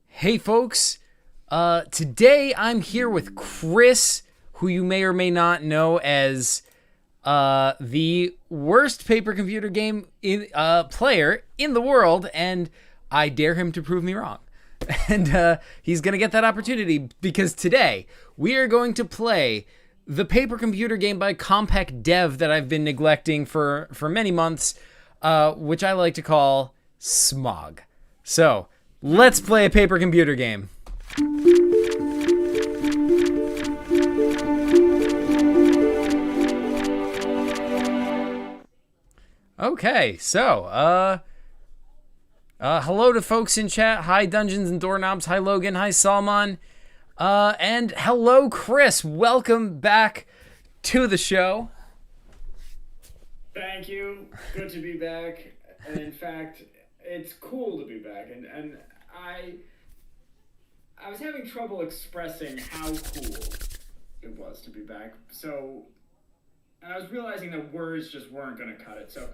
Hey folks, today I'm here with Chris, who you may or may not know as the worst paper computer game player in the world, and I dare him to prove me wrong. And he's going to get that opportunity because today we are going to play the paper computer game by Compech Dev that I've been neglecting for many months, which I like to call Smog. So, let's play a paper computer game. Okay, so, hello to folks in chat. Hi, Dungeons and Doorknobs. Hi, Logan. Hi, Salman. And hello, Chris. Welcome back to the show. Thank you. Good to be back. And in fact, it's cool to be back. And I was having trouble expressing how cool it was to be back. So I was realizing that words just weren't going to cut it. So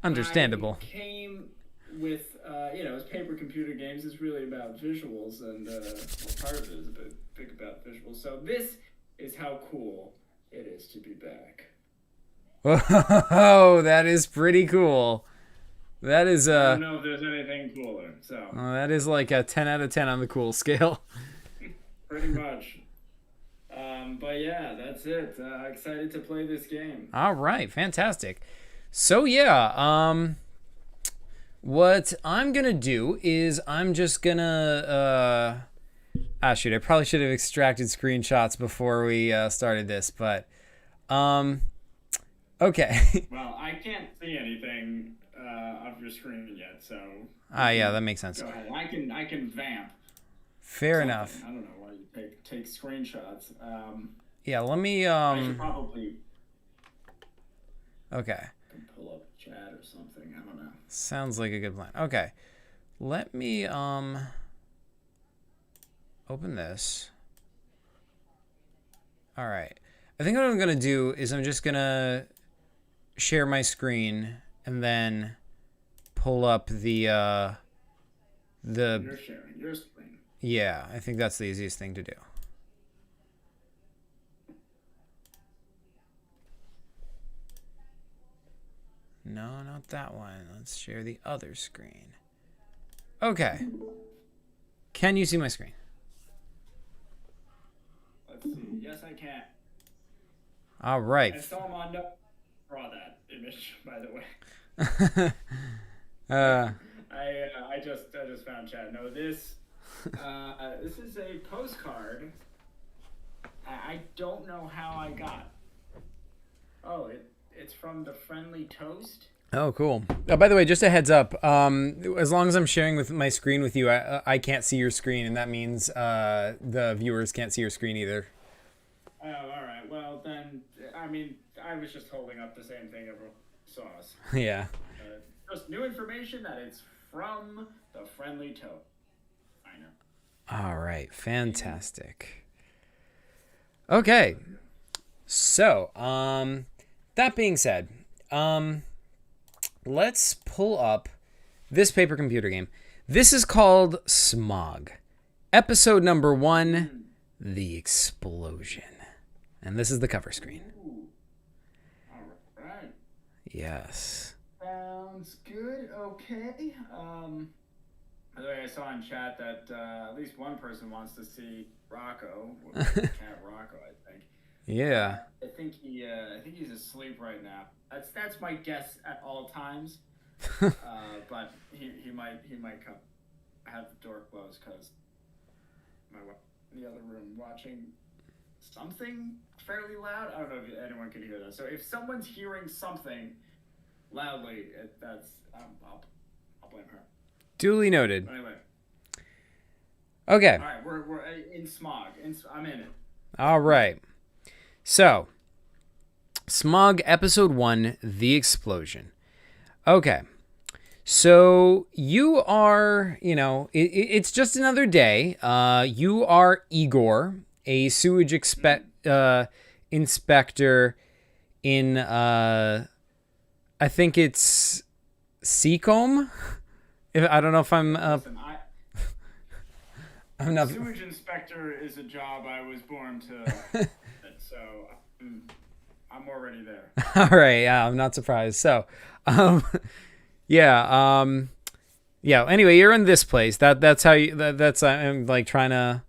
understandable. I came with, as paper computer games is really about visuals, and part of it is a big about visuals. So this is how cool it is to be back. Oh, that is pretty cool. That is I don't know if there's anything cooler. So that is like a 10 out of 10 on the cool scale. Pretty much. But yeah, that's it. Excited to play this game. All right, fantastic. So yeah, what I'm gonna do is I'm just gonna shoot, I probably should have extracted screenshots before we started this, but okay. Well, I can't see anything of your screen yet, so yeah, that makes sense. Go ahead. I can vamp. Fair something. enough. I don't know why you take screenshots. Yeah, let me I should probably okay. pull up chat or something. I don't know. Sounds like a good plan. Okay. Let me open this. All right. I think what I'm going to do is I'm just going to share my screen and then pull up the You're sharing your screen. Yeah, I think that's the easiest thing to do. No, not that one. Let's share the other screen. Okay. Can you see my screen? Let's see. Yes, I can. All right. And Salman, no, draw that image, by the way. I just found chat. No, this is a postcard. I don't know how I got. Oh, it's from the Friendly Toast. Oh, cool. By the way, just a heads up. As long as I'm sharing with my screen with you, I can't see your screen, and that means the viewers can't see your screen either. Oh, all right. Well, then, I mean, I was just holding up the same thing everyone saw us. Yeah. Just new information that it's from the Friendly Toast. I know. All right. Fantastic. Okay. So, that being said, let's pull up this paper computer game. This is called Smog. Episode number 1, The Explosion. And this is the cover screen. Ooh. All right. Yes. Sounds good. Okay. By the way, I saw in chat that at least one person wants to see Rocco, Cat Rocco, I think. Yeah. I think he's asleep right now. That's my guess at all times. But he might come. I have the door closed because my wife in the other room watching something fairly loud. I don't know if anyone can hear that. So if someone's hearing something loudly, I'll blame her. Duly noted. But anyway. Okay. All right, we're in Smog. I'm in it. All right. So, Smog Episode 1, The Explosion. Okay. So, you are, it's just another day. You are Igor, a sewage inspector in, I think it's Seacombe? I don't know if I'm. Listen, I'm not. Sewage inspector is a job I was born to, so I'm already there. All right, yeah, I'm not surprised. So, um, yeah, yeah. Anyway, you're in this place. That's how you. That's I'm like trying to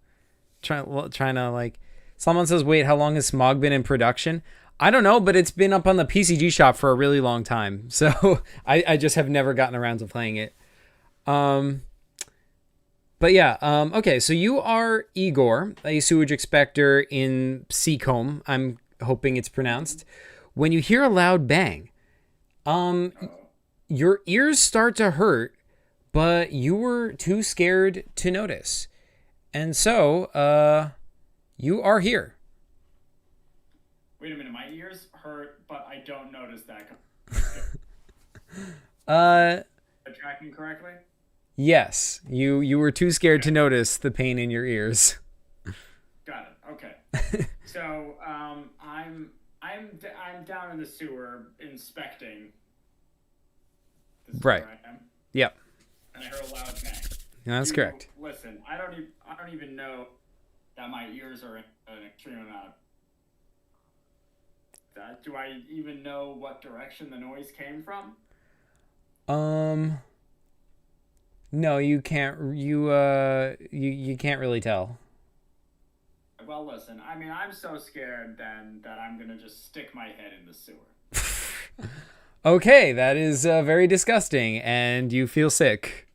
like. Someone says, "Wait, how long has Smog been in production?" I don't know, but it's been up on the PCG shop for a really long time. So I just have never gotten around to playing it. But yeah, okay, so you are Igor, a sewage inspector in Seacombe. I'm hoping it's pronounced. When you hear a loud bang, your ears start to hurt, but you were too scared to notice. And so, you are here. Wait a minute, my ears hurt, but I don't notice that. Am I tracking correctly? Yes, you were too scared to notice the pain in your ears. Got it. Okay. So I'm down in the sewer inspecting. This is Right. where I am. Yep. And I heard a loud bang. That's correct. Listen, I don't even know that my ears are in an extreme amount of that. Do I even know what direction the noise came from? No, you can't. You can't really tell. Well, listen. I mean, I'm so scared then that I'm gonna just stick my head in the sewer. Okay, that is very disgusting, and you feel sick.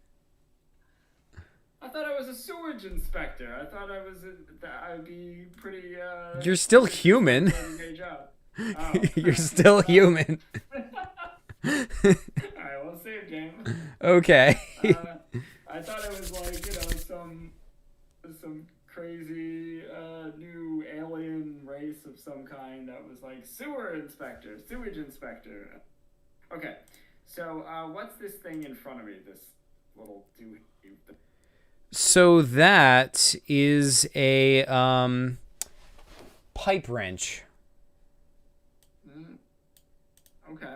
I thought I was a sewage inspector. I thought I'd be pretty. You're still human. Great job. Oh. You're still human. All right, well, save game. Okay. I thought it was like, some crazy new alien race of some kind that was like sewage inspector. Okay, so what's this thing in front of me? This little doohickey. So that is a pipe wrench. Okay.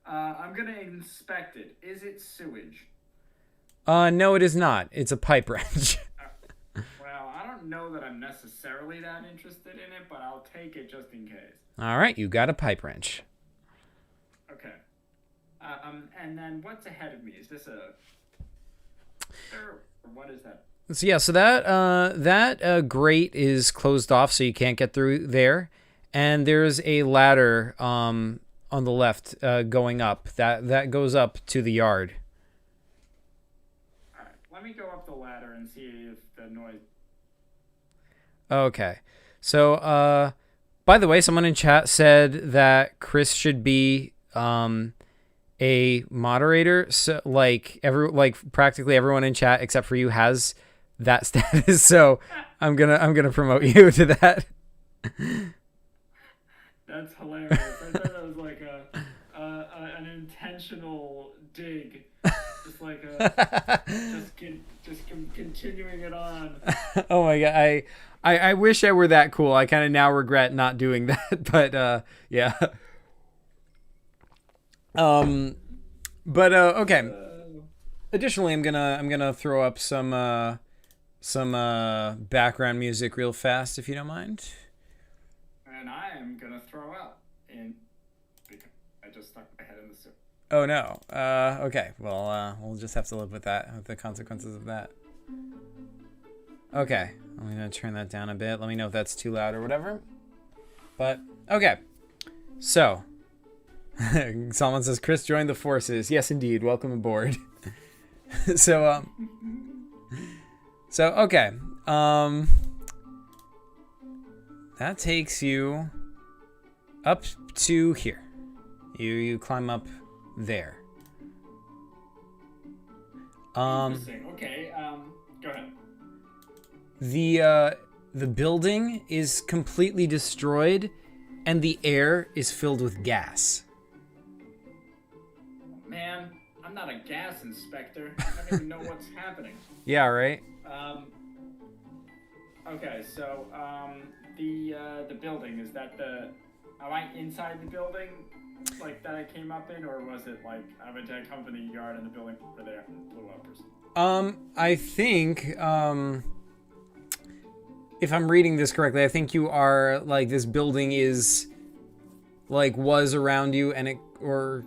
I'm gonna inspect it. Is it sewage? No, it is not. It's a pipe wrench. Well, I don't know that I'm necessarily that interested in it, but I'll take it just in case. All right, you got a pipe wrench. Okay. And then what's ahead of me? Is this a... Or what is that? So yeah, so that grate is closed off, so you can't get through there, and there's a ladder on the left going up. That goes up to the yard. All right, let me go up the ladder and see if the noise... Okay. So, by the way, someone in chat said that Chris should be a moderator. So, like practically everyone in chat except for you has that status. So, I'm gonna promote you to that. That's hilarious. I thought that was like an intentional dig, just like continuing it on. Oh my god, I wish I were that cool. I kind of now regret not doing that, but yeah. But okay. Additionally, I'm gonna throw up some background music real fast, if you don't mind. And I am gonna throw up because I just stuck my head in the soup. Oh no. Okay. Well, we'll just have to live with that, with the consequences of that. Okay. I'm gonna turn that down a bit. Let me know if that's too loud or whatever. But okay. So, someone says Chris joined the forces. Yes, indeed. Welcome aboard. So okay. That takes you up to here. You climb up there. Interesting. Okay. Go ahead. The building is completely destroyed, and the air is filled with gas. Man, I'm not a gas inspector. I don't even know what's happening. Yeah, right? Okay, so, the building, is that am I inside the building? like that I came up in, or was it like I went to a company yard and the building over there blew up or something? I think, if I'm reading this correctly, I think you are, like, this building is, like, was around you and it, or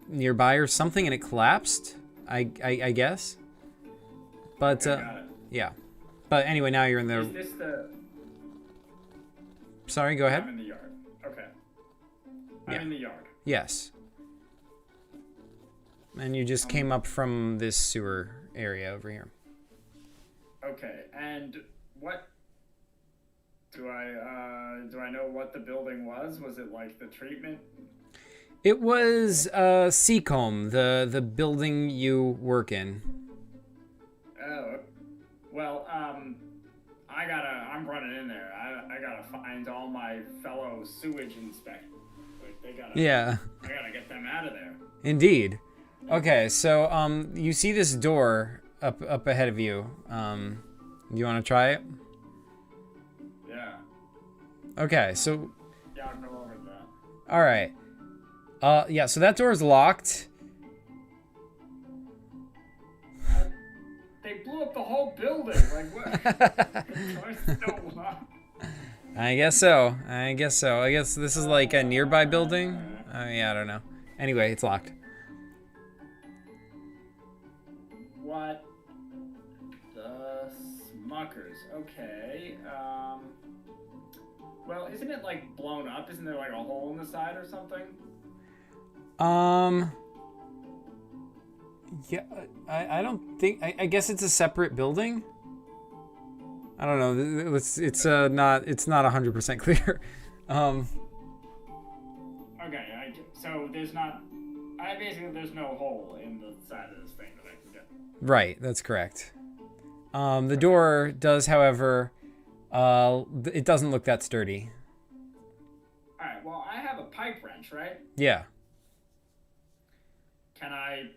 nearby or something, and it collapsed, I guess. But, Okay, got it. yeah. But anyway, now you're in the... Is this the... Sorry, go ahead. I'm in the yard. Okay. I'm Yeah. in the yard. Yes. And you just came up from this sewer area over here. Okay, and what... Do I know what the building was? Was it like the treatment? It was Seacombe, the building you work in. Oh, well, I'm running in there. I gotta find all my fellow sewage inspectors. Like, Yeah. I gotta get them out of there. Indeed. Okay, so you see this door up ahead of you. You want to try it? Yeah. Okay, so Yeah, I'll go over that. all right. Yeah, so that door is locked. They blew up the whole building. Like, what? The door's still locked. I guess so. I guess this is like a nearby building. Yeah, I don't know. Anyway, it's locked. What? The Smuckers. Okay. Well, isn't it like blown up? Isn't there like a hole in the side or something? Yeah, I don't think. I guess it's a separate building. I don't know. It's not 100% clear. Okay. So there's not. There's no hole in the side of this thing that I can get. Right, that's correct. The door does, however, it doesn't look that sturdy. All right. Well, I have a pipe wrench, right? Yeah. Can I,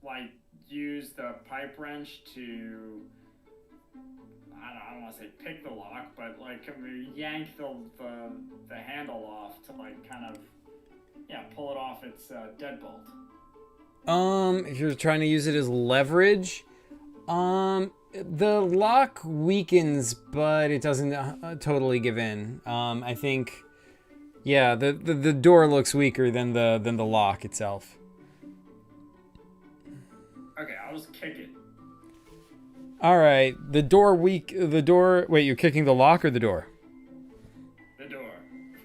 like, use the pipe wrench to? I don't want to say pick the lock, but like, can we yank the handle off to like kind of, yeah, pull it off its deadbolt? If you're trying to use it as leverage, the lock weakens, but it doesn't totally give in. I think, yeah, the door looks weaker than the lock itself. Okay, I'll just kick it. All right, the door. Wait, you're kicking the lock or the door? The door.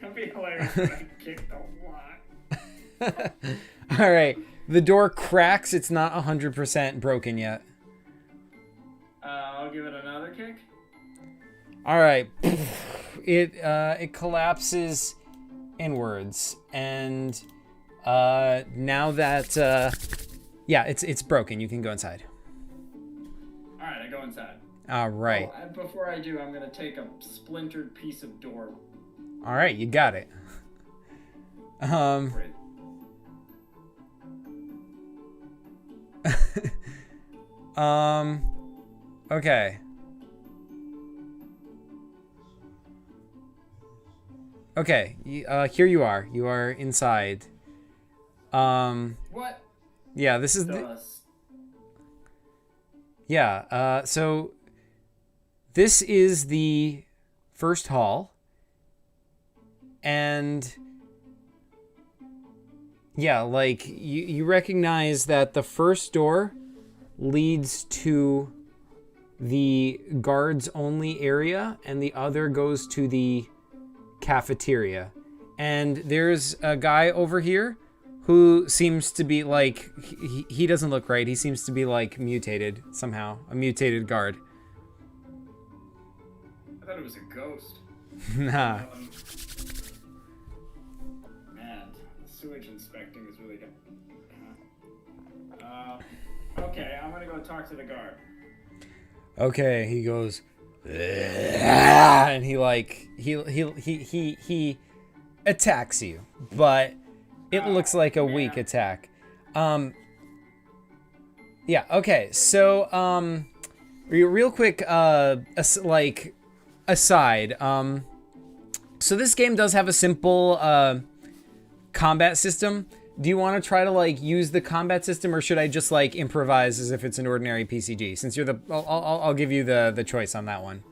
It'll be hilarious if I kick the lock. All right, the door cracks. It's not 100% broken yet. I'll give it another kick. All right, it collapses inwards, and now that yeah, it's broken. You can go inside. All right, I go inside. All right. Oh, and before I do, I'm gonna take a splintered piece of door. All right, you got it. Great. Okay. Okay, here you are. You are inside. What? Yeah, this is so this is the first hall. And yeah, like you recognize that the first door leads to the guards only area and the other goes to the cafeteria. And there's a guy over here who seems to be like, he doesn't look right. He seems to be like mutated somehow, a mutated guard. I thought it was a ghost. Nah. Man, sewage inspecting is really good. Okay, I'm gonna go talk to the guard. Okay, he goes, and he like he attacks you, but it looks like a weak attack. Yeah. Okay. So real quick, like aside. So this game does have a simple combat system. Do you want to try to like use the combat system, or should I just like improvise as if it's an ordinary PCG? Since you're the, I'll give you the choice on that one.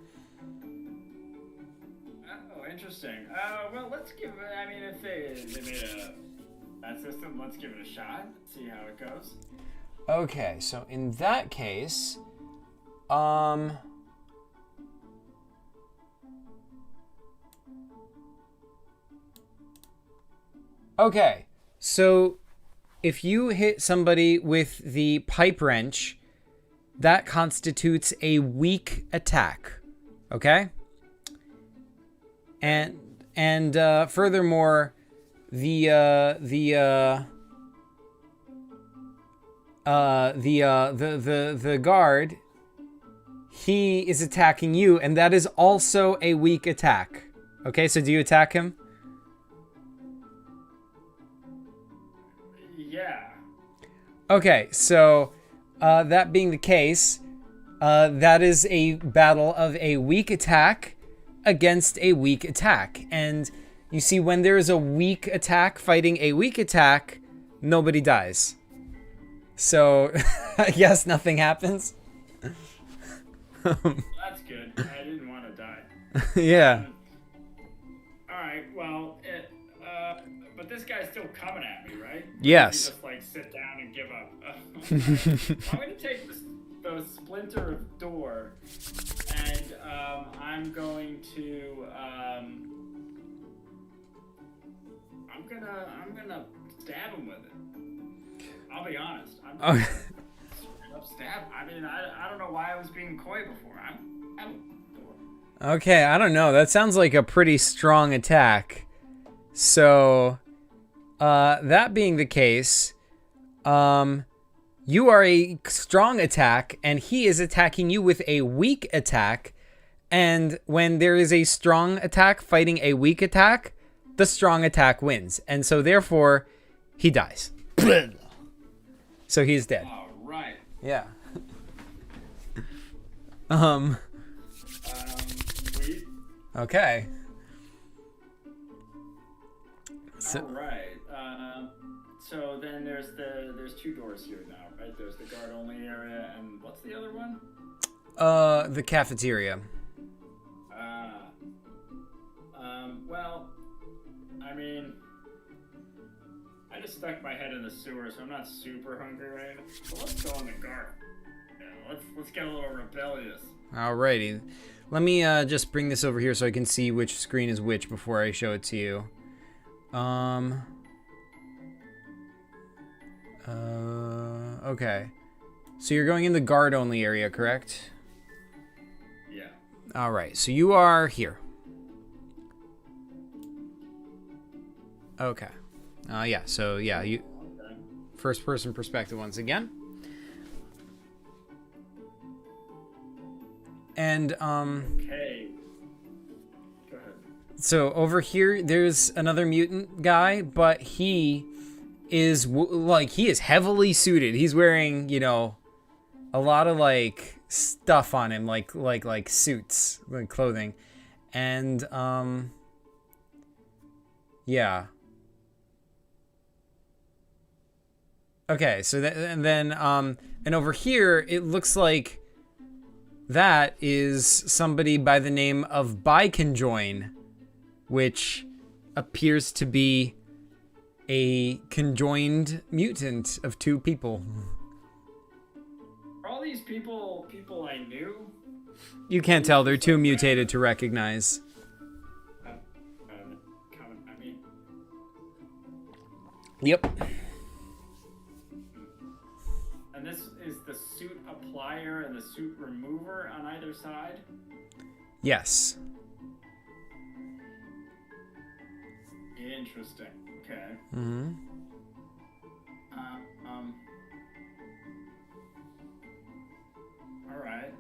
Oh, interesting. Well, let's give. I mean, if they made that system, let's give it a shot. See how it goes. Okay, so in that case, okay, so if you hit somebody with the pipe wrench, that constitutes a weak attack. Okay? And furthermore, the guard, he is attacking you, and that is also a weak attack. Okay, so do you attack him? Yeah. Okay, so that being the case, that is a battle of a weak attack against a weak attack. And you see, when there is a weak attack fighting a weak attack, nobody dies. So I guess nothing happens. That's good. I didn't want to die. Yeah. All right. Well, but this guy's still coming at me, right? Yes. You just like sit down and give up. I'm gonna take the splinter of door, and I'm going to I'm gonna stab him with it. I'll be honest. I'm gonna straight up stab. I mean, I don't know why I was being coy before. Okay, I don't know. That sounds like a pretty strong attack. So, that being the case, you are a strong attack, and he is attacking you with a weak attack. And when there is a strong attack fighting a weak attack, the strong attack wins. And so, therefore, he dies. So he's dead. All right. Yeah. Sweet. Okay. So, all right. So then there's two doors here now, right? There's the guard only area, and what's the other one? the cafeteria. Well, I mean, I just stuck my head in the sewer, so I'm not super hungry right now. So let's go on the guard. Yeah, let's get a little rebellious. Alrighty. Let me just bring this over here so I can see which screen is which before I show it to you. Okay. So you're going in the guard-only area, correct? Yeah. Alright, so you are here. Okay. Yeah, so yeah, you... Okay. First-person perspective once again. And, Okay. Go ahead. so over here, there's another mutant guy, but he is, he is heavily suited. He's wearing, you know, a lot of, like, stuff on him, like suits, like clothing. And, yeah. Okay, so and over here, it looks like that is somebody by the name of Biconjoin, which appears to be a conjoined mutant of two people. Are all these people I knew? You can't tell, they're too mutated to recognize. I mean, Yep. and this is the suit applier and the suit remover on either side? Yes. Interesting. Okay. Mm-hmm. All right.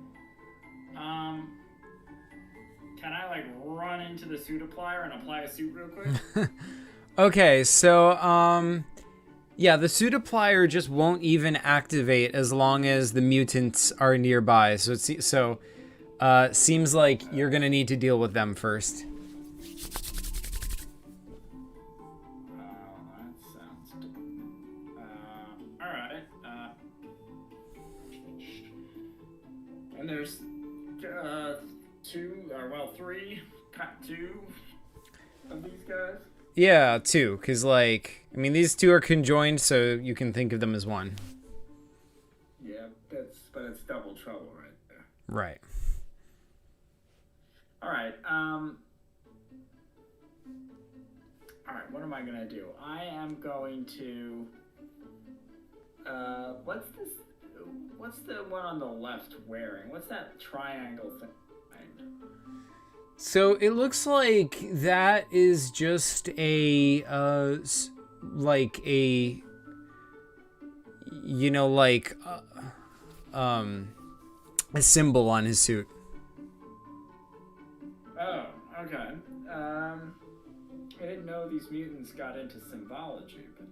Can I like run into the suit applier and apply a suit real quick? Okay, so, yeah, the suit applier just won't even activate as long as the mutants are nearby. So seems like you're gonna need to deal with them first. And there's two of these guys. Yeah, two, because, like, I mean, these two are conjoined, so you can think of them as one. Yeah, but it's double trouble right there. Right. All right. All right. What am I gonna do? I am going to. What's this? What's the one on the left wearing? What's that triangle thing? So it looks like that is just a like a a symbol on his suit. Oh, okay. I didn't know these mutants got into symbology, but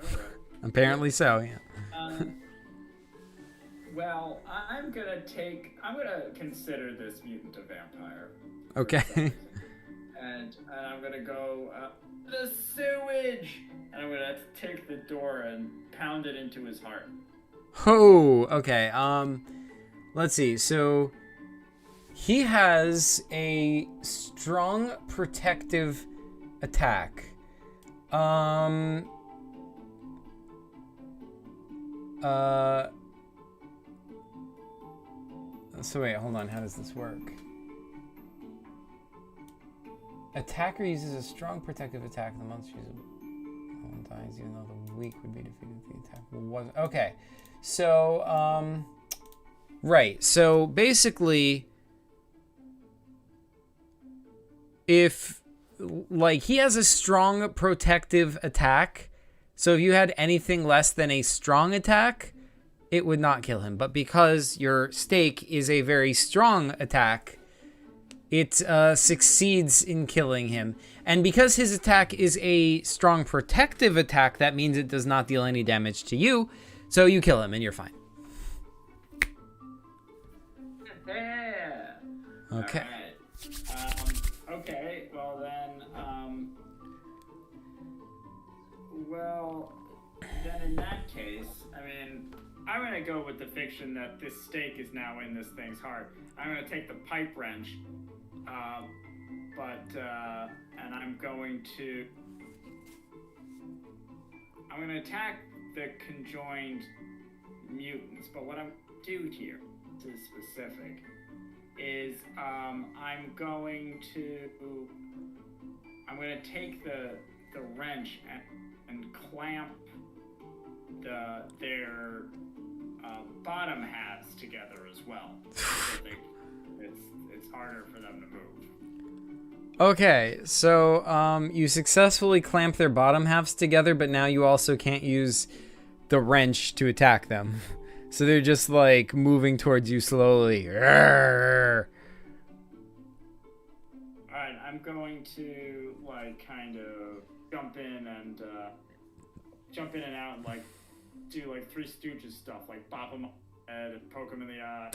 okay. Apparently so, yeah. Well, I'm gonna consider this mutant a vampire. Okay. And I'm gonna go the sewage, and I'm gonna take the door and pound it into his heart. Oh, okay. Let's see. So he has a strong protective attack. So wait, hold on. How does this work? Attacker uses a strong protective attack. The monster uses one dies, even though the weak would be defeated if the attack wasn't. Okay, so right. So basically, if like he has a strong protective attack, so if you had anything less than a strong attack, it would not kill him. But because your stake is a very strong attack, it succeeds in killing him. And because his attack is a strong protective attack, that means it does not deal any damage to you. So you kill him and you're fine. Yeah. Okay. All right. Okay. Well then in that case, I mean, I'm gonna go with the fiction that this stake is now in this thing's heart. I'm gonna take the pipe wrench, and I'm gonna attack the conjoined mutants. But what I'm gonna do here, to be specific, is I'm gonna take the wrench and clamp their bottom halves together as well. So it's harder for them to move. Okay, so you successfully clamp their bottom halves together, but now you also can't use the wrench to attack them. So they're just like moving towards you slowly. Arrgh. Alright, I'm going to like kind of jump in and out and like do like Three Stooges stuff, like bop them on the head and poke them in the eye.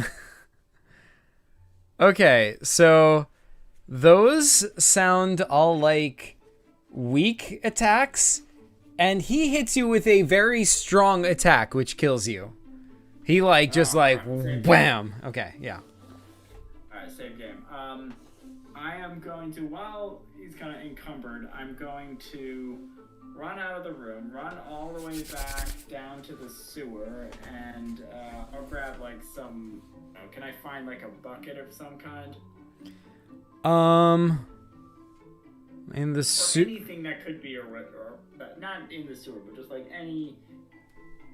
Okay, so those sound all like weak attacks, and he hits you with a very strong attack, which kills you. He wham. Okay, yeah. Alright, same game. I am going to, while he's kind of encumbered, I'm going to run out of the room, run all the way back down to the sewer, and I'll grab like some. Can I find like a bucket of some kind? In the sewer. Anything that could be or not in the sewer, but just like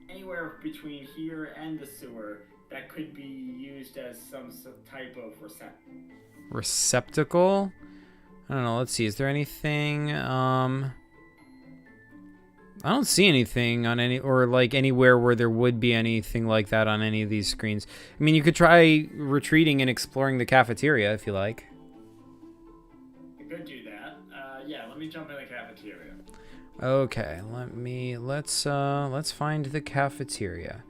anywhere between here and the sewer that could be used as some type of receptacle. I don't know. Let's see. Is there anything? I don't see anything on any, or like anywhere where there would be anything like that on any of these screens. I mean, you could try retreating and exploring the cafeteria if you like. You could do that. Yeah, let me jump in the cafeteria. Okay, let's find the cafeteria.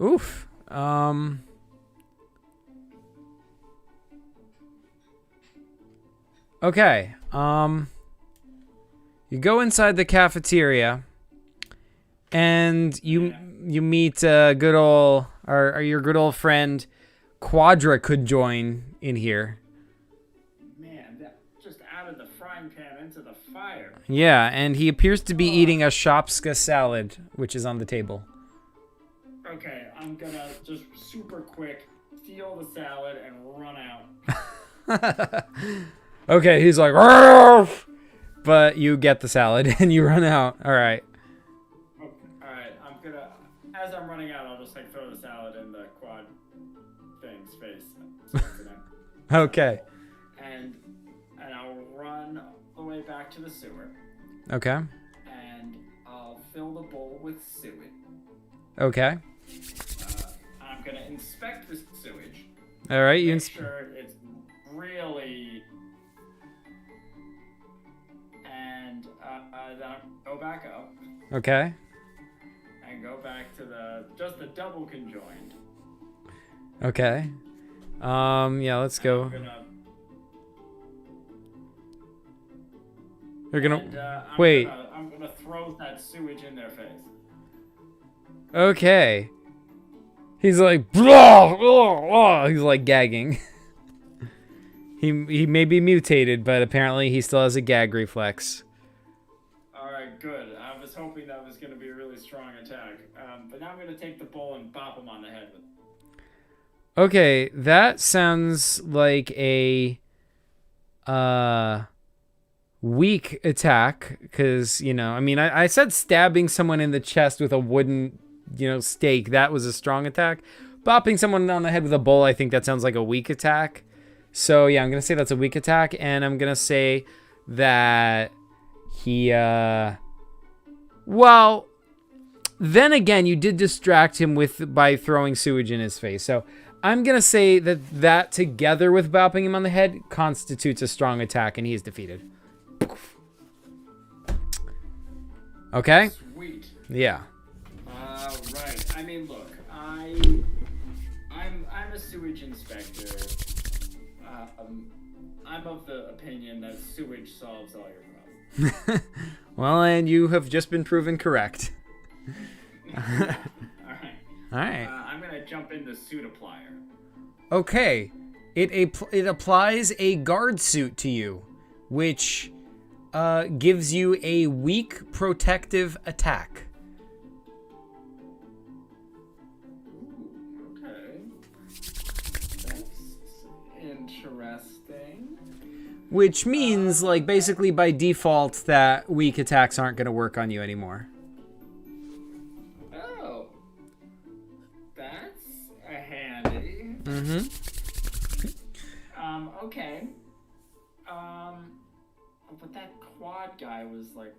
Oof. Okay. You go inside the cafeteria, and you meet good old or your good old friend Quadra could join in here. Man, that just out of the frying pan into the fire. Yeah, and he appears to be eating a Shopska salad, which is on the table. Okay, I'm gonna just super quick steal the salad and run out. Okay, he's like, "Arf!" But you get the salad and you run out. All right. Okay, all right, I'm gonna. As I'm running out, I'll just like throw the salad in the quad thing's face. Okay. And I'll run all the way back to the sewer. Okay. And I'll fill the bowl with sewage. Okay. I'm gonna inspect the sewage. All right. Make sure it's really. And then I'll go back up. Okay. And go back to just the double conjoined. Okay. Yeah, let's go. You're gonna wait. I'm gonna throw that sewage in their face. Okay. He's like, blah, blah, blah. He's like gagging. He may be mutated, but apparently he still has a gag reflex. All right, good. I was hoping that was gonna be a really strong attack, but now I'm gonna take the bowl and bop him on the head with it. Okay, that sounds like a weak attack, because, you know, I mean, I said stabbing someone in the chest with a wooden, stake, that was a strong attack. Bopping someone on the head with a bowl, I think that sounds like a weak attack. So, yeah, I'm going to say that's a weak attack, and I'm going to say that he, well, then again, you did distract him by throwing sewage in his face, so I'm going to say that together with bopping him on the head constitutes a strong attack, and he is defeated. Okay? Sweet. Yeah. Right. I mean, look, I'm a sewage inspector. I'm of the opinion that sewage solves all your problems. Well, and you have just been proven correct. All right. All right. I'm gonna jump into suit applier. Okay. It applies a guard suit to you, which gives you a weak protective attack. Ooh, okay. That's interesting. Which means, like, basically by default that weak attacks aren't going to work on you anymore. Oh. That's a handy. Mm-hmm. Okay. But that quad guy was like,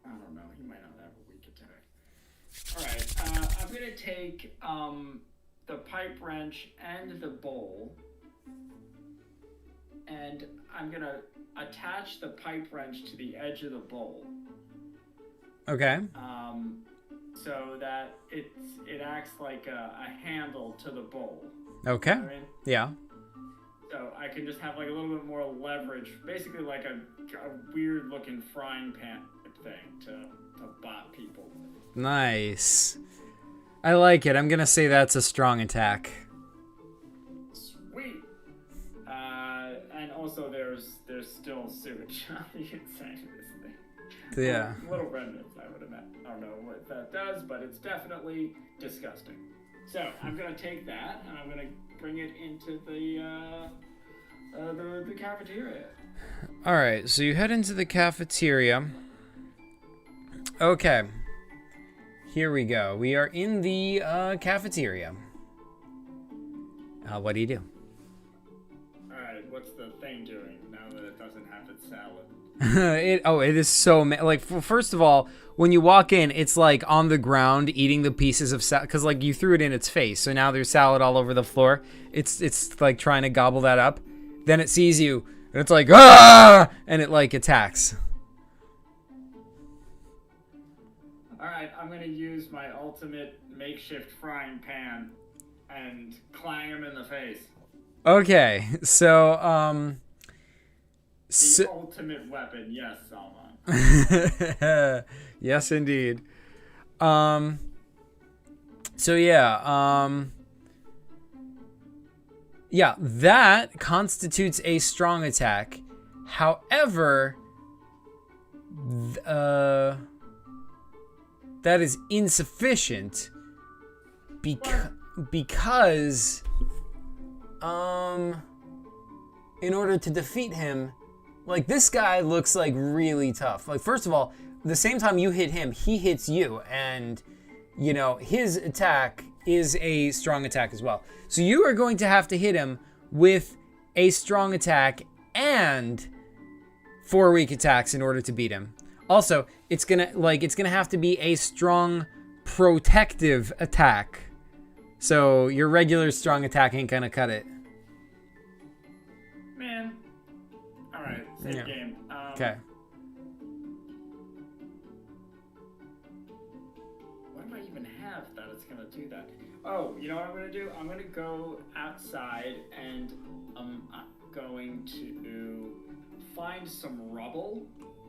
I don't know, he might not have a weak attack. Alright, I'm gonna take, the pipe wrench and the bowl, and I'm gonna attach the pipe wrench to the edge of the bowl. Okay. So that it acts like a handle to the bowl. Okay. You know what I mean? Yeah. So I can just have like a little bit more leverage, basically like a weird looking frying pan thing to bot people. Nice. I like it. I'm going to say that's a strong attack. Sweet. And also there's still sewage on the inside of this thing. Yeah. Little remnants, I would imagine. I don't know what that does, but it's definitely disgusting. So I'm gonna take that and I'm gonna bring it into the cafeteria. All right, so you head into the cafeteria. Okay. Here we go. We are in the cafeteria. What do you do? All right, what's the thing doing now that it doesn't have its salad? It is so like, first of all, when you walk in, it's like on the ground eating the pieces of salad because like you threw it in its face, so now there's salad all over the floor. It's like trying to gobble that up. Then it sees you and it's like, ah, and it like attacks. All right, I'm gonna use my ultimate makeshift frying pan and clang him in the face. Okay, so The ultimate weapon, yes, Salman. Yes, indeed. So yeah, that constitutes a strong attack. However, that is insufficient because in order to defeat him, like, this guy looks like really tough. Like, first of all, the same time you hit him, he hits you, and you know his attack is a strong attack as well. So you are going to have to hit him with a strong attack and 4 weak attacks in order to beat him. Also, it's gonna have to be a strong protective attack. So your regular strong attack ain't gonna cut it. Man. Alright, same game. Okay. What do I even have that it's gonna do that? Oh, you know what I'm gonna do? I'm gonna go outside and I'm going to find some rubble.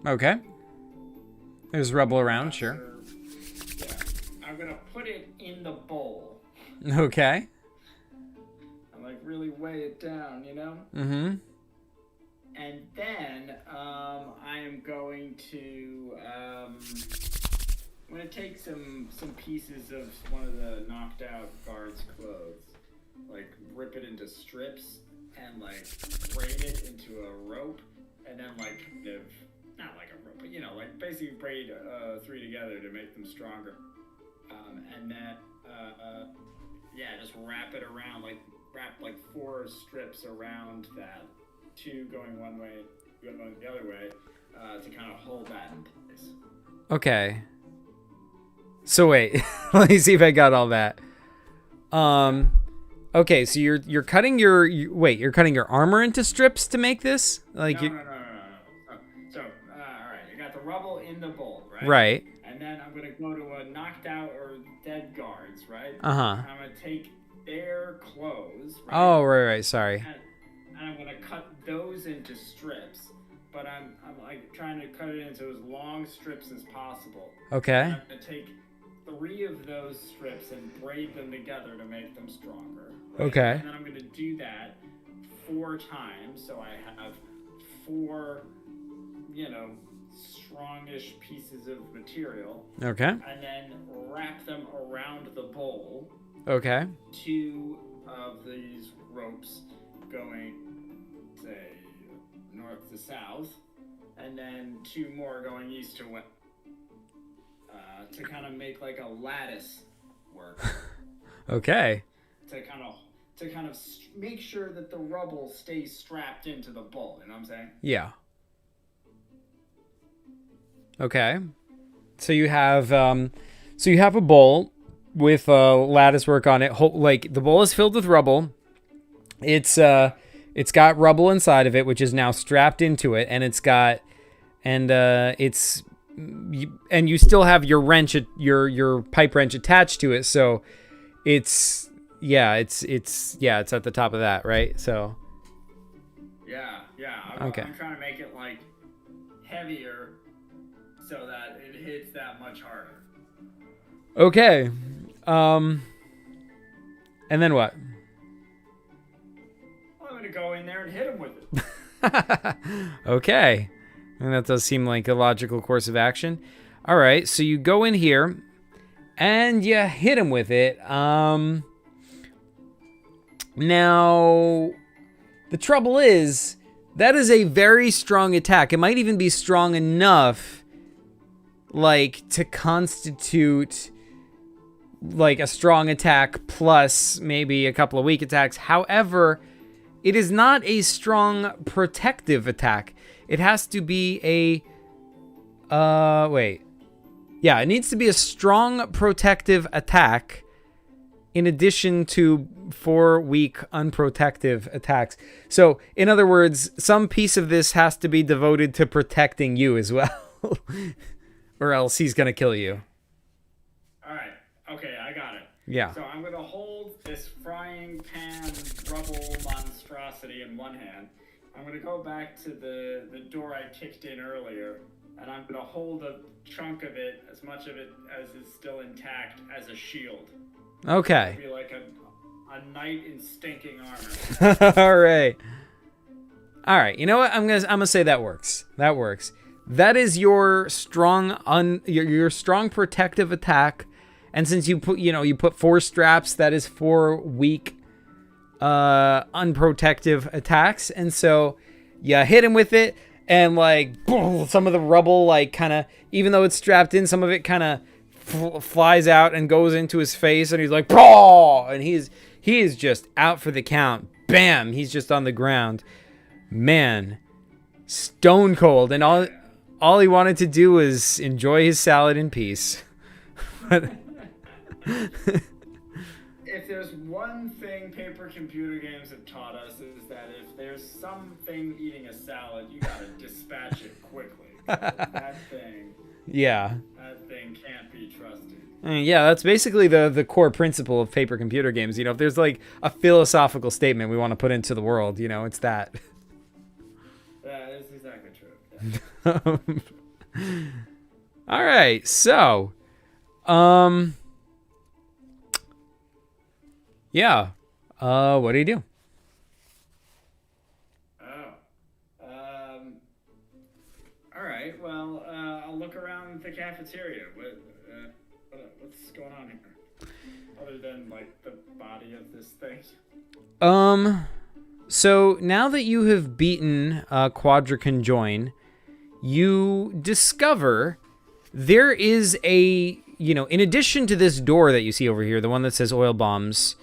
Okay. There's rubble around, sure. Yeah. I'm gonna put it in the bowl. Okay. I'm like really weigh it down, you know? Mm-hmm. And then I am going to I'm gonna take some pieces of one of the knocked out guards' clothes, like rip it into strips and like braid it into a rope, and then like not like a rope, but you know, like basically braid 3 together to make them stronger, and then just wrap it around, like wrap like 4 strips around that, 2 going one way, going the other way, to kind of hold that in place. Okay. So wait, let me see if I got all that. Okay, so you're cutting you're cutting your armor into strips to make this? Like no. So, all right, you got the rubble in the bowl, right? Right. And then I'm gonna go to a knocked out or dead guards, right? Uh-huh. I'm gonna take their clothes, right? Oh, right, sorry. And I'm gonna cut those into strips, but I'm like trying to cut it into as long strips as possible. Okay. And I'm gonna take 3 of those strips and braid them together to make them stronger. Right? Okay. And then I'm gonna do that 4 times, so I have 4, strongish pieces of material. Okay. And then wrap them around the bowl. Okay. 2 of these ropes going, say, north to south, and then 2 more going east to west, to kind of make like a lattice work. Okay. To kind of make sure that the rubble stays strapped into the bowl. You know what I'm saying? Yeah. Okay. So you have a bowl with lattice work on it. Like, the bowl is filled with rubble. It's got rubble inside of it, which is now strapped into it, and you still have your wrench, your pipe wrench attached to it. So it's at the top of that, right? So yeah. Okay. I'm trying to make it like heavier so that it hits that much harder. Okay. And then what? Well, I'm gonna go in there and hit him with it. Okay. And that does seem like a logical course of action. All right, so you go in here and you hit him with it. Now, the trouble is, that is a very strong attack. It might even be strong enough, like, to constitute, like, a strong attack plus maybe a couple of weak attacks. However, it is not a strong protective attack. It has to be it needs to be a strong protective attack in addition to 4 weak unprotective attacks. So, in other words, some piece of this has to be devoted to protecting you as well. Or else he's going to kill you. All right. Okay, I got it. Yeah. So I'm going to hold this frying pan rubble monstrosity in one hand, I'm gonna go back to the door I kicked in earlier, and I'm gonna hold a chunk of it, as much of it as is still intact, as a shield. Okay. It'll be like a knight in stinking armor. All right. All right. You know what? I'm gonna say that works. That works. That is your strong your strong protective attack, and since you put 4 straps, that is 4 weak unprotective attacks, and so you hit him with it, and like some of the rubble, like kind of, even though it's strapped in, some of it kind of flies out and goes into his face, and he's like, "Braw!" And he is just out for the count. Bam! He's just on the ground. Man, stone cold, and all he wanted to do was enjoy his salad in peace. If there's one thing paper computer games have taught us, is that if there's something eating a salad, you gotta dispatch it quickly. That thing can't be trusted. Yeah, that's basically the core principle of paper computer games. If there's like a philosophical statement we want to put into the world, it's that. That is exactly true. Yeah. All right, so, yeah, what do you do? All right. Well, I'll look around the cafeteria. What's going on here? Other than like the body of this thing. So now that you have beaten Quadraconjoin, you discover there is in addition to this door that you see over here, the one that says oil bombs,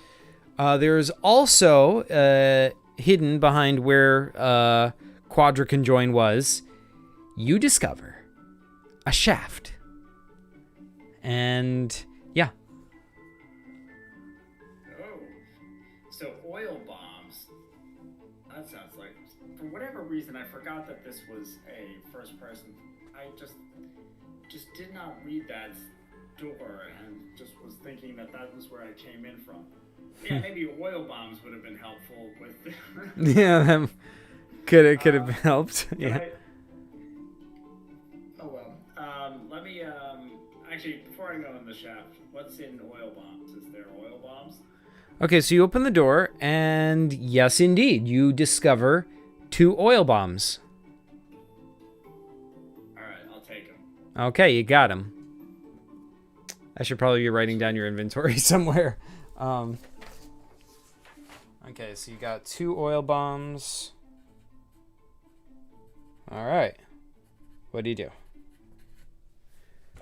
there's also hidden behind where Quadraconjoin was, you discover a shaft. And yeah. Oh, so oil bombs. That sounds like, for whatever reason, I forgot that this was a first person. I just did not read that door and just was thinking that was where I came in from. Yeah, maybe oil bombs would have been helpful with. Yeah, that could have helped. Yeah. Oh well. Let me actually, before I go in the shaft, what's in oil bombs? Is there oil bombs? Okay, so you open the door, and yes, indeed, you discover 2 oil bombs. All right, I'll take them. Okay, you got them. I should probably be writing down your inventory somewhere. Okay, so you got 2 oil bombs. All right. What do you do?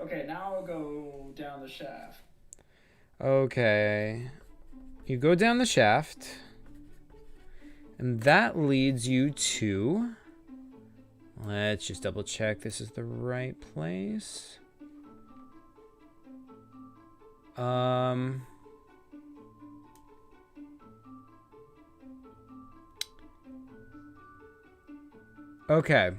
Okay, now I'll go down the shaft. Okay. You go down the shaft, and that leads you to... Let's just double check this is the right place. Okay.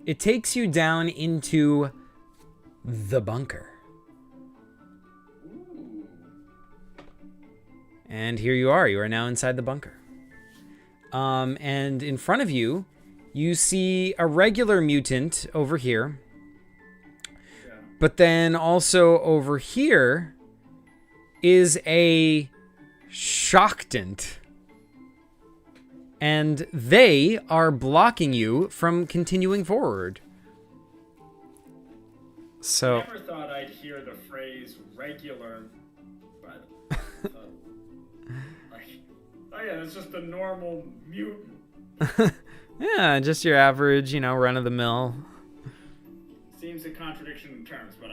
It takes you down into the bunker. Ooh. And here you are. You are now inside the bunker. And in front of you, you see a regular mutant over here. Yeah. But then also over here is a Shocktant. And they are blocking you from continuing forward. So I never thought I'd hear the phrase regular, but oh yeah, it's just a normal mutant. yeah, just your average, run of the mill. Seems a contradiction in terms, but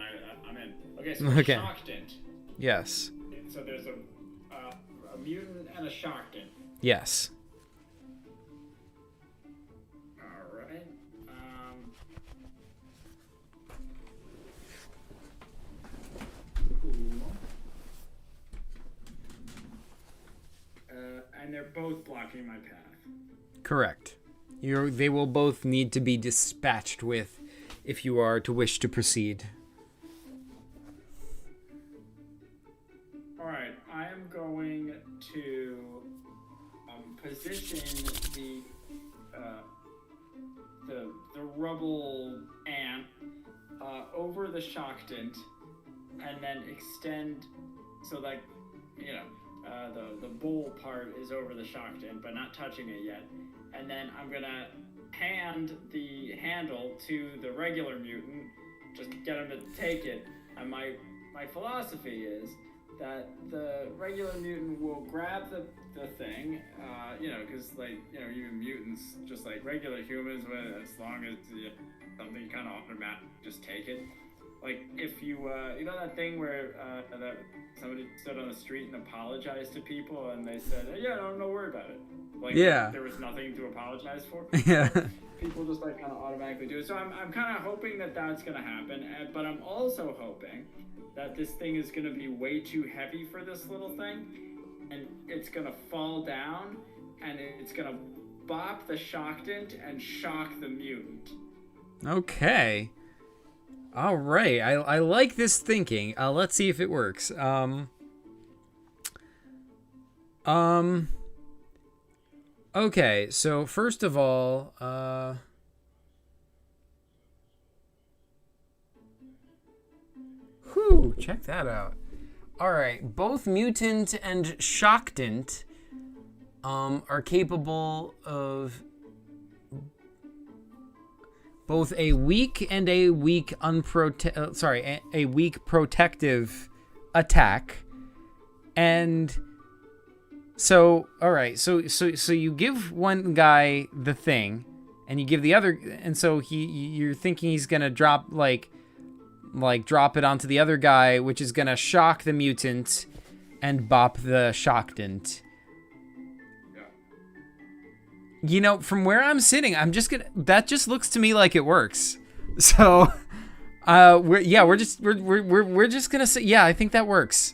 I'm in. Okay, so Okay. Shocktant. Yes. So there's a mutant and a Shocktant. Yes. All right. Cool. And they're both blocking my path. Correct. They will both need to be dispatched with if you are to wish to proceed. All right, I am going to position the rubble ant over the shockdent, and then extend so like the bowl part is over the shockdent but not touching it yet, and then I'm gonna hand the handle to the regular mutant, just get him to take it. And my philosophy is that the regular mutant will grab the thing, because even mutants, just like regular humans, as long as something kind of automatic, just take it. Like if you that thing where that somebody stood on the street and apologized to people, and they said, "Hey, yeah, don't worry about it." Like there was nothing to apologize for. Yeah. People just like kind of automatically do it. So I'm kind of hoping that that's gonna happen, but I'm also hoping that this thing is gonna be way too heavy for this little thing, and it's gonna fall down, and it's gonna bop the shockdent and shock the mutant. Okay. All right. I like this thinking. Let's see if it works. Okay, so first of all, check that out. All right, both mutant and shockdent are capable of both a weak and a weak a weak protective attack. And so, all right, so you give one guy the thing, and you give the other, and so you're thinking he's gonna drop drop it onto the other guy, which is gonna shock the mutant and bop the shockdent. Yeah. From where I'm sitting, that just looks to me like it works. So, we're just gonna say, yeah, I think that works.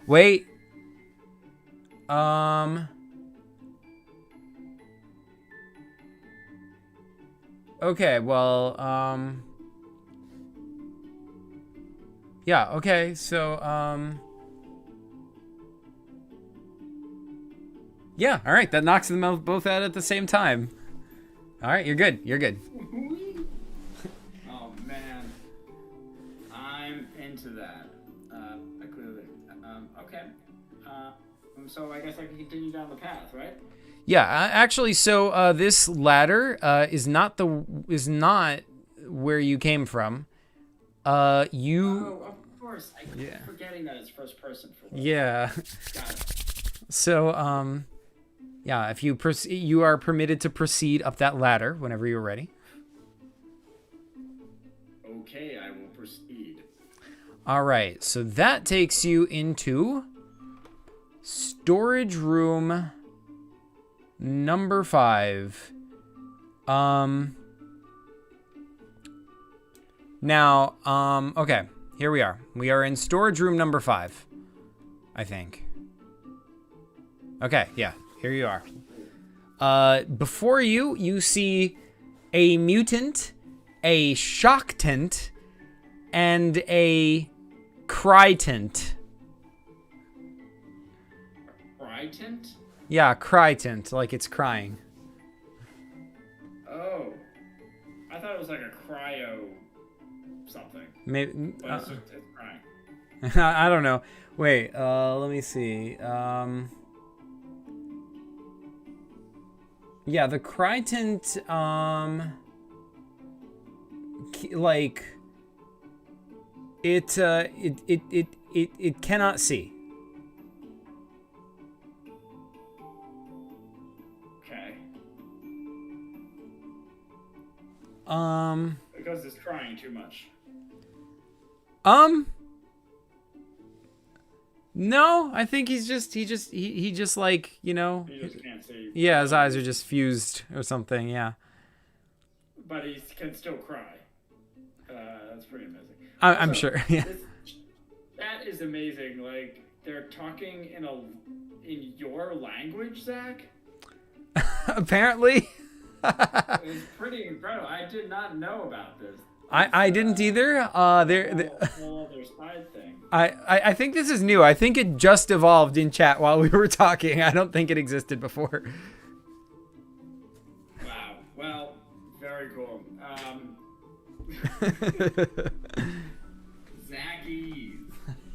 Wait. Okay, well, yeah, okay, so, yeah, all right, that knocks them both out at the same time. All right, you're good. Oh, man. I'm into that. Clearly. Okay. So I guess I can continue down the path, right? Yeah, actually, so this ladder is not where you came from. Oh, of course. I keep forgetting that it's first person. Yeah. Got it. So, yeah, if you are permitted to proceed up that ladder whenever you're ready. Okay, I will proceed. All right, so that takes you into storage room number 5. Now, okay, here we are. We are in storage room number 5, I think. Okay, yeah, here you are. Before you see a mutant, a shocktent, and a crytent. Crytent? Yeah, crytent, like it's crying. Oh. I thought it was like a cryo something. Maybe. But it's crying. I don't know. Wait, let me see. Yeah, the crytent, like, it cannot see. Okay. Because it's crying too much. No, I think he just like, He just can't see. Yeah, his eyes are just fused or something, yeah. But he can still cry. That's pretty amazing. I'm sure, yeah. That is amazing. Like, they're talking in your language, Zach? Apparently. It's pretty incredible. I did not know about this. I didn't either. Whole other side thing. I think this is new. I think it just evolved in chat while we were talking. I don't think it existed before. Wow. Well, very cool. Zackies.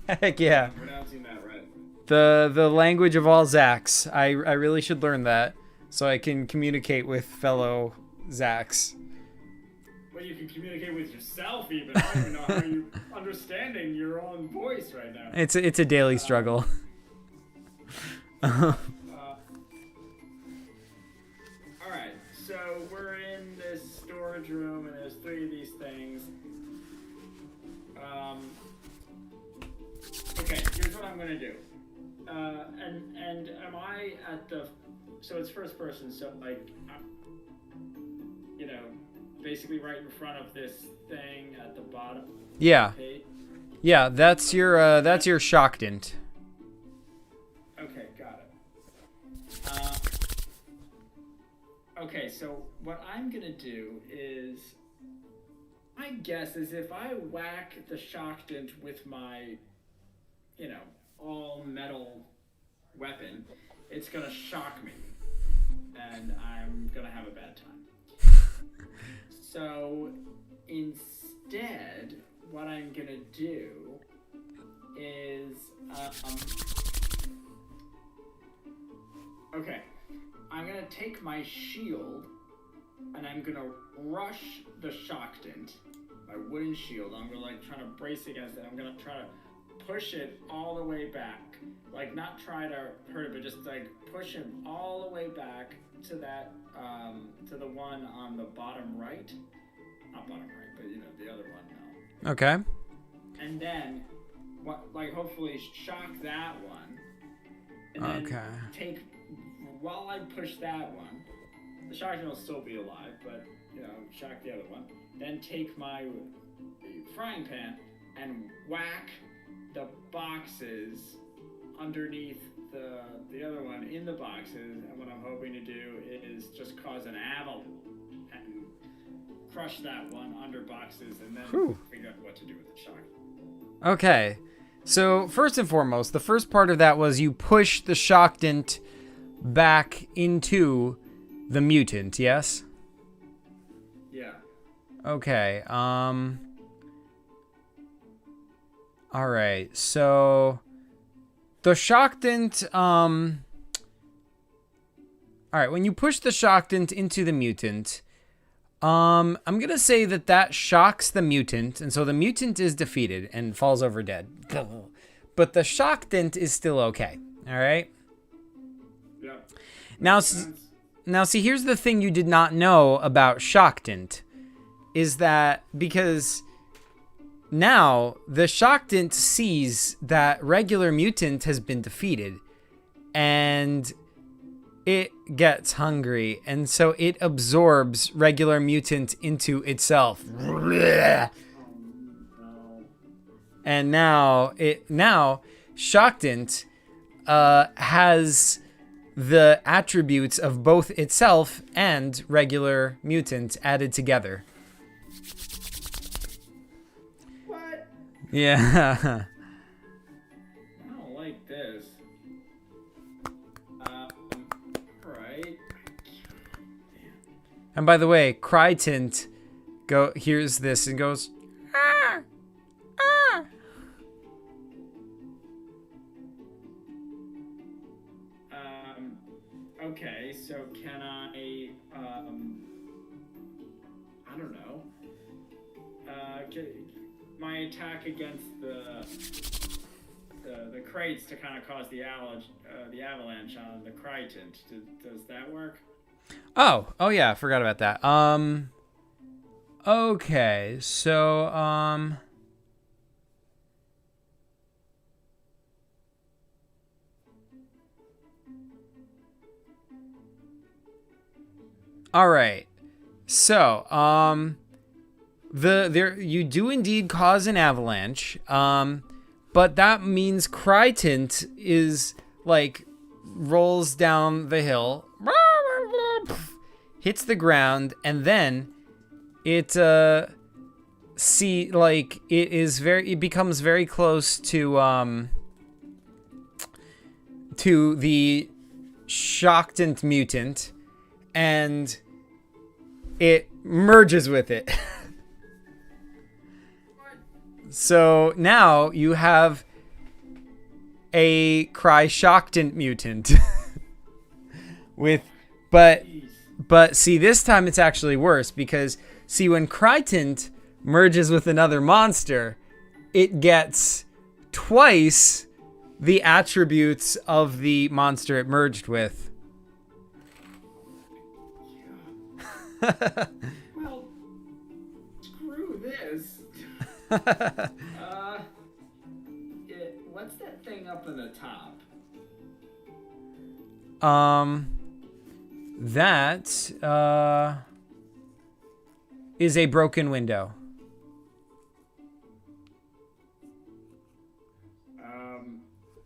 Heck yeah. I'm pronouncing that right. The language of all Zacks. I really should learn that so I can communicate with fellow Zacks. Well, you can communicate with yourself even. I don't even know how you're understanding your own voice right now. It's a daily struggle. All right, so we're in this storage room, and there's 3 of these things. Okay, here's what I'm gonna do. And am I at the? So it's first person, so like, you know, basically right in front of this thing at the bottom. Yeah. Of the page. Yeah, that's your shockdent. Okay, got it. Okay, so what I'm gonna do is, my guess is if I whack the shockdent with my, you know, all metal weapon, it's gonna shock me, and I'm gonna have a bad time. So instead, what I'm gonna do is, okay, I'm gonna take my shield and I'm gonna rush the shockdent, my wooden shield. I'm gonna like try to brace against it. I'm gonna try to push it all the way back, like not try to hurt it, but just like push him all the way back to that, to the one on the bottom right. Not bottom right, but you know, the other one now. Okay. And then, like hopefully shock that one. And then take, while I push that one, the shotgun will still be alive, but you know, shock the other one. Then take my frying pan and whack the boxes underneath the other one in the boxes. And what I'm hoping to do is just cause an avalanche and crush that one under boxes, and then figure out what to do with the shotgun. Okay. So first and foremost, the first part of that was you push the shockdent back into the mutant, yes? Yeah. Okay. All right. So the shockdent all right, when you push the shockdent into the mutant, I'm going to say that shocks the mutant, and so the mutant is defeated and falls over dead. But the shockdent is still okay. All right? Yeah. Now see, here's the thing you did not know about shockdent, is that because now the shockdent sees that regular mutant has been defeated, and it gets hungry, and so it absorbs regular mutant into itself. And now shockdent has the attributes of both itself and regular mutant added together. What? Yeah. I don't like this. Right. And by the way, Crytint hears this and goes, ah, ah. Okay, so can I don't know, my attack against the crates to kind of cause the avalanche on the Crytint. Does that work? Oh yeah, I forgot about that. Okay, so all right. So, you do indeed cause an avalanche. But that means Crytint is like rolls down the hill, hits the ground, and then it see, like, it becomes very close to the Shocktant mutant, and it merges with it. So now you have a Cry-Shocktant mutant. But see, this time it's actually worse, because see, when Crytant merges with another monster, it gets twice the attributes of the monster it merged with. Well, screw this. What's that thing up in the top? That is a broken window.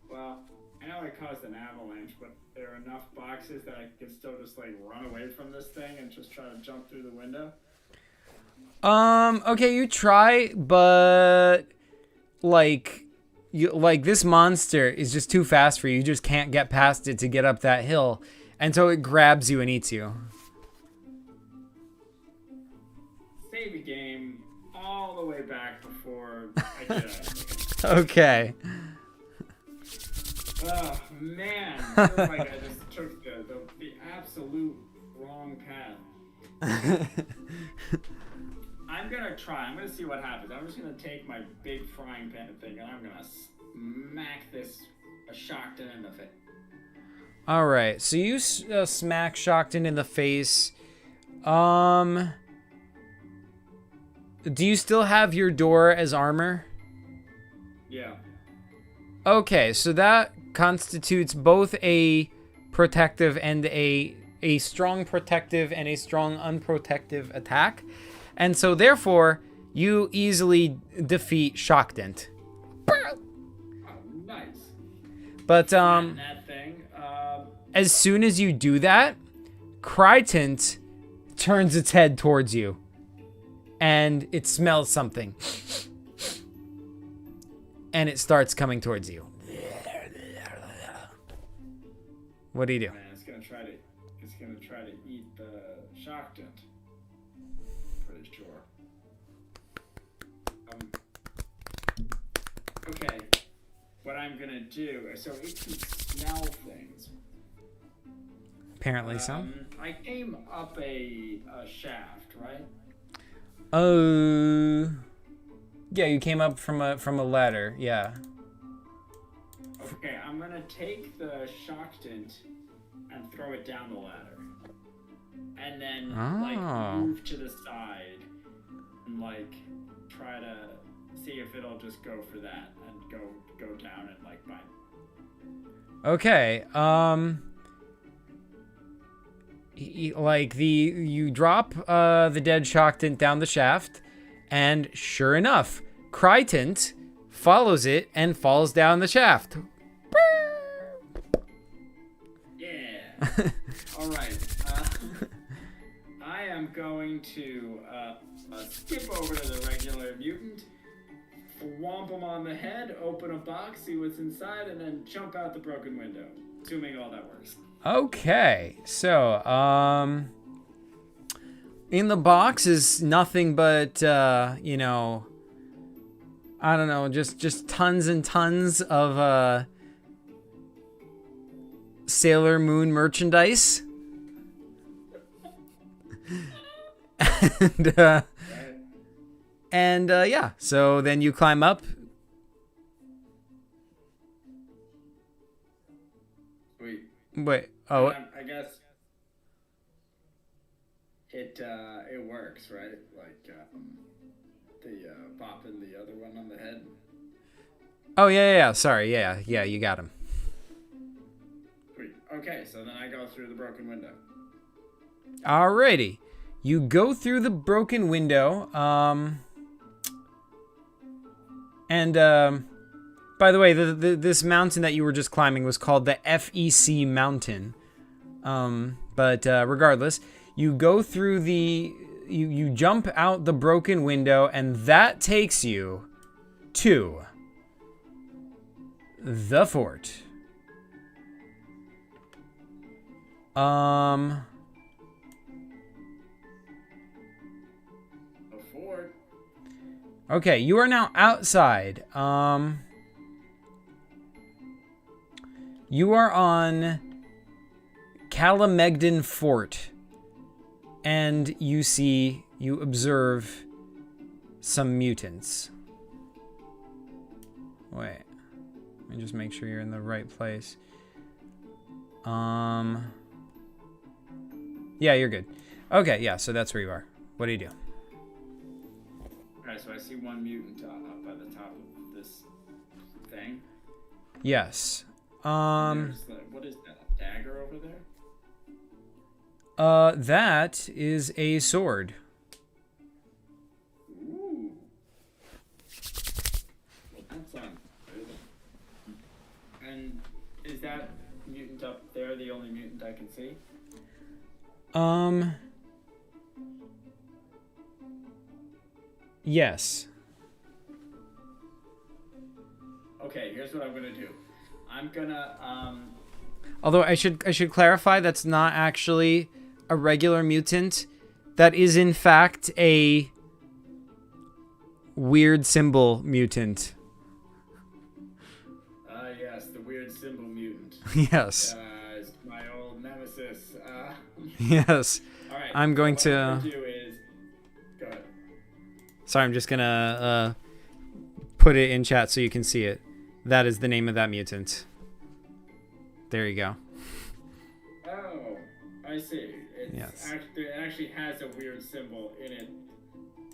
Well, I know I caused an avalanche, but there are enough boxes that I can still just like run away from this thing and just try to jump through the window. Okay, you try, but like this monster is just too fast for you. You just can't get past it to get up that hill. And so it grabs you and eats you. Save a game all the way back before I get out of here. Okay. Oh, man. I feel like I just took the absolute wrong path. I'm going to try. I'm going to see what happens. I'm just going to take my big frying pan thing and I'm going to smack a Shockton in the face. All right. So you smack Shockton in the face. Do you still have your door as armor? Yeah. Okay, so that constitutes both a protective and a strong protective and a strong unprotective attack. And so therefore, you easily defeat Shocktant. Oh, nice. But That thing. as soon as you do that, Crytant turns its head towards you. And it smells something. And it starts coming towards you. What do you do? Man, it's gonna try to eat the Shocktant. Pretty sure. Okay. What I'm gonna do, so it can smell things. Apparently so. I came up a shaft, right? Oh. Yeah, you came up from a ladder. Yeah. Okay, I'm gonna take the Shocktant and throw it down the ladder, and then like move to the side and like try to see if it'll just go for that and go down and like bite. Okay. You drop the dead Shocktant down the shaft, and sure enough, Crytant follows it and falls down the shaft. Yeah. All right. I am going to skip over to the regular mutant, whomp him on the head, open a box, see what's inside, and then jump out the broken window. Assuming all that works. Okay, so in the box is nothing but you know, I don't know, just tons and tons of Sailor Moon merchandise. And yeah, so then you climb up. Sweet. Wait, oh. I guess it works, right? Like the popping the other one on the head. Oh yeah. Sorry, yeah, you got him. Sweet. Okay, so then I go through the broken window. Alrighty, you go through the broken window. And by the way, this mountain that you were just climbing was called the FEC Mountain. But regardless, you go through the you jump out the broken window, and that takes you to the fort. A fort? Okay, you are now outside. You are on Calamegdon Fort, and you observe some mutants. Wait, let me just make sure you're in the right place. Yeah, you're good. Okay, yeah, so that's where you are. What do you do? Alright, so I see one mutant up at the top of this thing. Yes. What is that? A dagger over there? That is a sword. Ooh. Well, that's good. And is that mutant up there the only mutant I can see? Yes. Okay, here's what I'm gonna do. I'm gonna Although I should clarify, that's not actually a regular mutant. That is in fact a weird symbol mutant. Yes, the weird symbol mutant. Yes. It's my old nemesis. Yes. All right. I'm going so what to. I'm gonna do is, go ahead. Sorry, I'm just gonna put it in chat so you can see it. That is the name of that mutant. There you go. Oh, I see. Yes. It actually has a weird symbol in its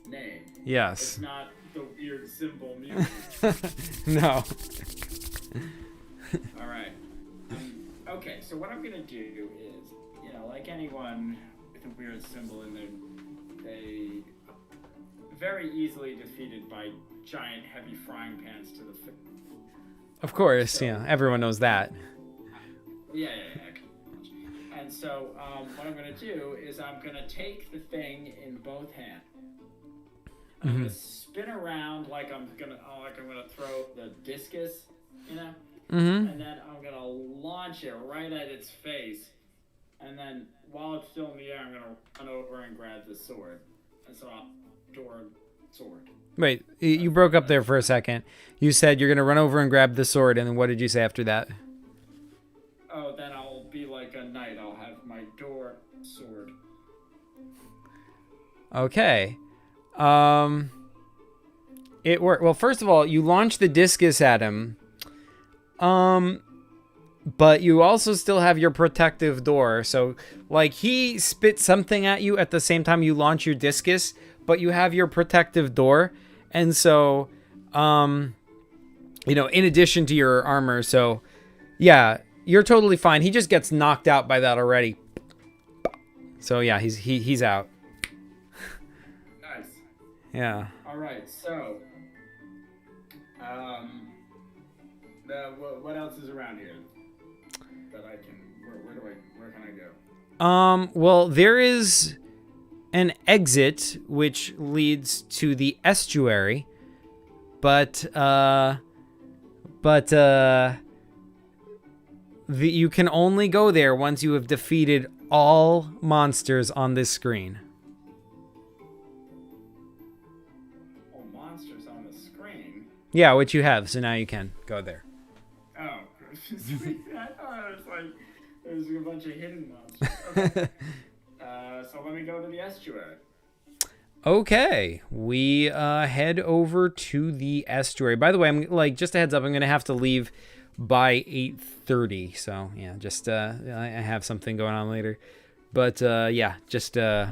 name. Yes. It's not the weird symbol mutant. No. All right. Okay, so what I'm gonna do is, like anyone with a weird symbol in there, they very easily defeated by giant heavy frying pans to the face. Of course, So- yeah. Everyone knows that. Yeah. And so what I'm going to do is I'm going to take the thing in both hands. I'm going to spin around like I'm going to throw the discus, Mm-hmm. and then I'm going to launch it right at its face. And then while it's still in the air, I'm going to run over and grab the sword. And so I'll door sword. Wait, you broke up there for a second. You said you're gonna run over and grab the sword, and then what did you say after that? Oh, then I'll be like a knight. I'll have my door sword. Okay. It worked. Well, first of all, you launched the discus at him. But you also still have your protective door. So, like, he spit something at you at the same time you launch your discus, but you have your protective door. And so, in addition to your armor, so, yeah, you're totally fine. He just gets knocked out by that already. So, yeah, he's out. Nice. Yeah. All right, so, what else is around here that I can? Where can I go? Well, there is an exit which leads to the estuary, but you can only go there once you have defeated all monsters on this screen. Oh, monsters on the screen. Yeah, which you have, so now you can go there. Oh, sweet. I thought it was like there's a bunch of hidden monsters. Okay. So let me go to the estuary. Okay, we head over to the estuary. By the way, I'm like, just a heads up, I'm gonna have to leave by 8:30. So yeah, just I have something going on later, but yeah, just That's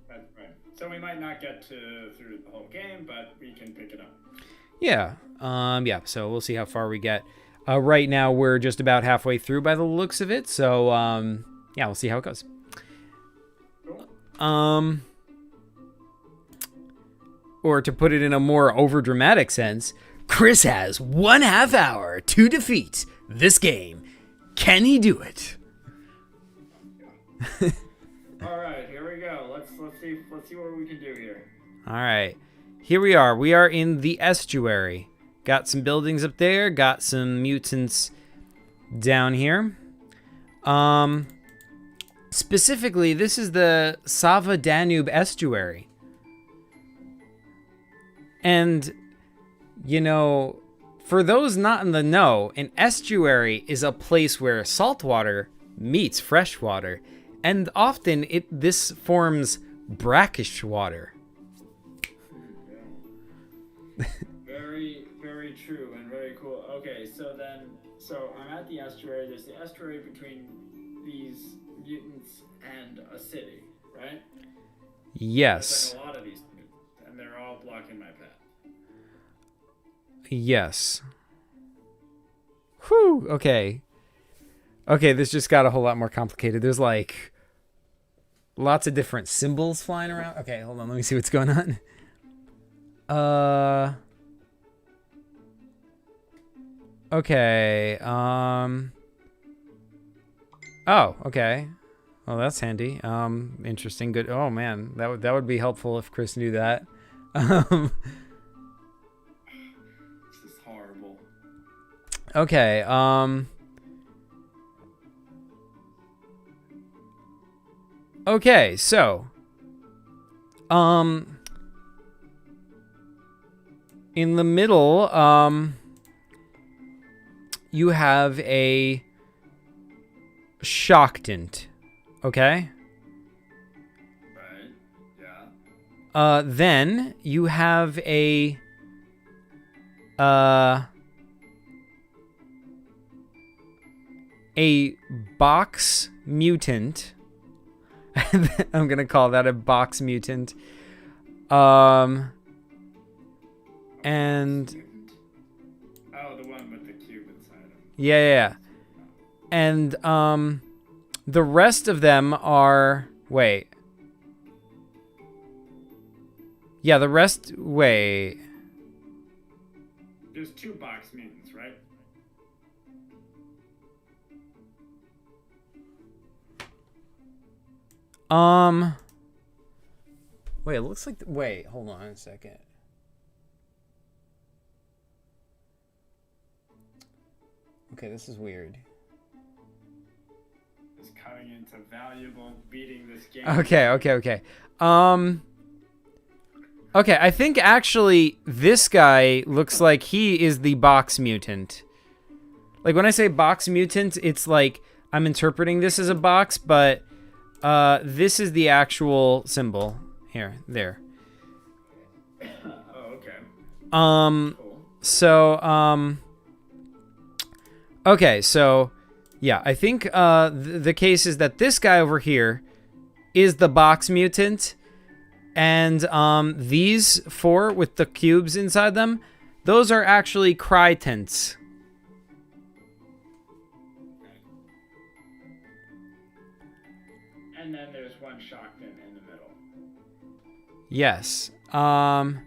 right. So we might not get through the whole game, but we can pick it up. yeah, yeah. So we'll see how far we get. Right now we're just about halfway through by the looks of it. So yeah, we'll see how it goes. Cool. Or to put it in a more overdramatic sense, Chris has 1/2 hour to defeat this game. Can he do it? All right, here we go. Let's see what we can do here. All right. Here we are. We are in the estuary. Got some buildings up there. Got some mutants down here. Specifically, this is the Sava-Danube estuary. And, you know, for those not in the know, an estuary is a place where saltwater meets freshwater. And often this forms brackish water. Very, very true and very cool. Okay, so I'm at the estuary. There's the estuary between these mutants and a city, right? Yes. There's like a lot of these mutants, and they're all blocking my path. Yes. Whew, okay. Okay, this just got a whole lot more complicated. There's like lots of different symbols flying around. Okay, hold on, let me see what's going on. Okay, oh, okay. Well, that's handy. Interesting, good. Oh man, that would be helpful if Chris knew that. This is horrible. Okay, okay, so in the middle, you have a Shocktant, okay? Right, yeah. Then you have a box mutant. I'm gonna call that a box mutant. And oh, the one with the cube inside him. yeah. And the rest of them are wait. Yeah, the rest wait. There's 2 box mutants, right? Wait, it looks like wait, hold on a second. Okay, this is weird. It's coming into valuable beating this game. Okay. Okay, I think actually this guy looks like he is the box mutant. Like when I say box mutant, it's like I'm interpreting this as a box, but this is the actual symbol. There. Oh, okay. Cool. So, okay, so, yeah, I think the case is that this guy over here is the box mutant, and these 4 with the cubes inside them, those are actually Crytents. And then there's one Shockton in the middle. Yes. And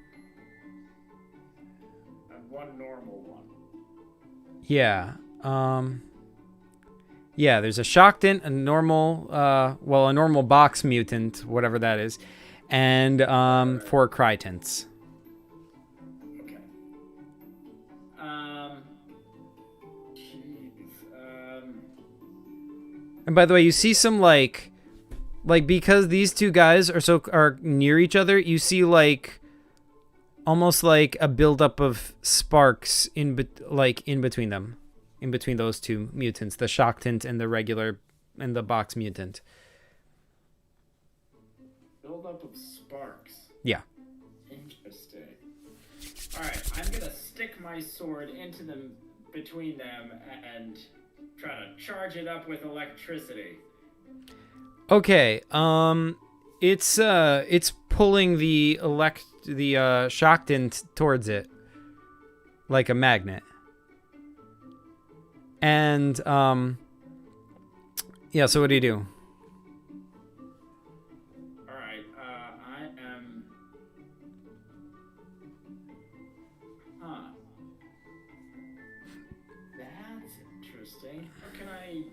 one normal one. Yeah. Yeah, there's a Shockton, a normal, a normal box mutant, whatever that is, and 4 Crytents. Okay. And by the way, you see some like because these 2 guys are near each other, you see like almost like a buildup of sparks in between them. In between those 2 mutants, the Shocktant and the regular and the box mutant. Build up of sparks. Yeah. Interesting. Alright, I'm gonna stick my sword into them between them and try to charge it up with electricity. Okay. It's pulling the Shocktant towards it like a magnet. And yeah, so what do you do? Alright, I am... Huh. That's interesting. How can I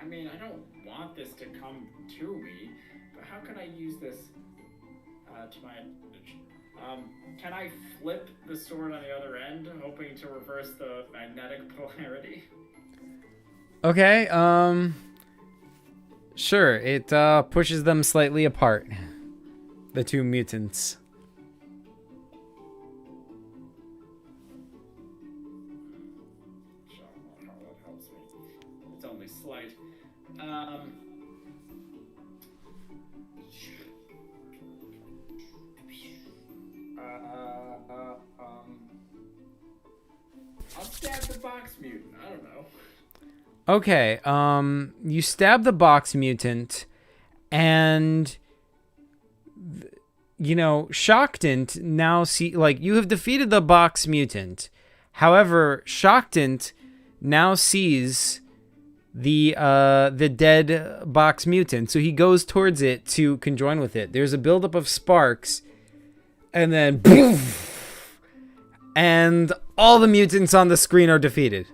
mean, I don't want this to come to me. how can I use this to my advantage? Can I flip the sword on the other end, hoping to reverse the magnetic polarity? Okay, sure. It pushes them slightly apart. The two mutants. Sure, well, that helps me. It's only slight. I'll stab the box mutant. I don't know. Okay, you stab the box mutant, and you know, Shocktant now you have defeated the box mutant. However, Shocktant now sees the dead box mutant, so he goes towards it to conjoin with it. There's a buildup of sparks, and then poof, and all the mutants on the screen are defeated.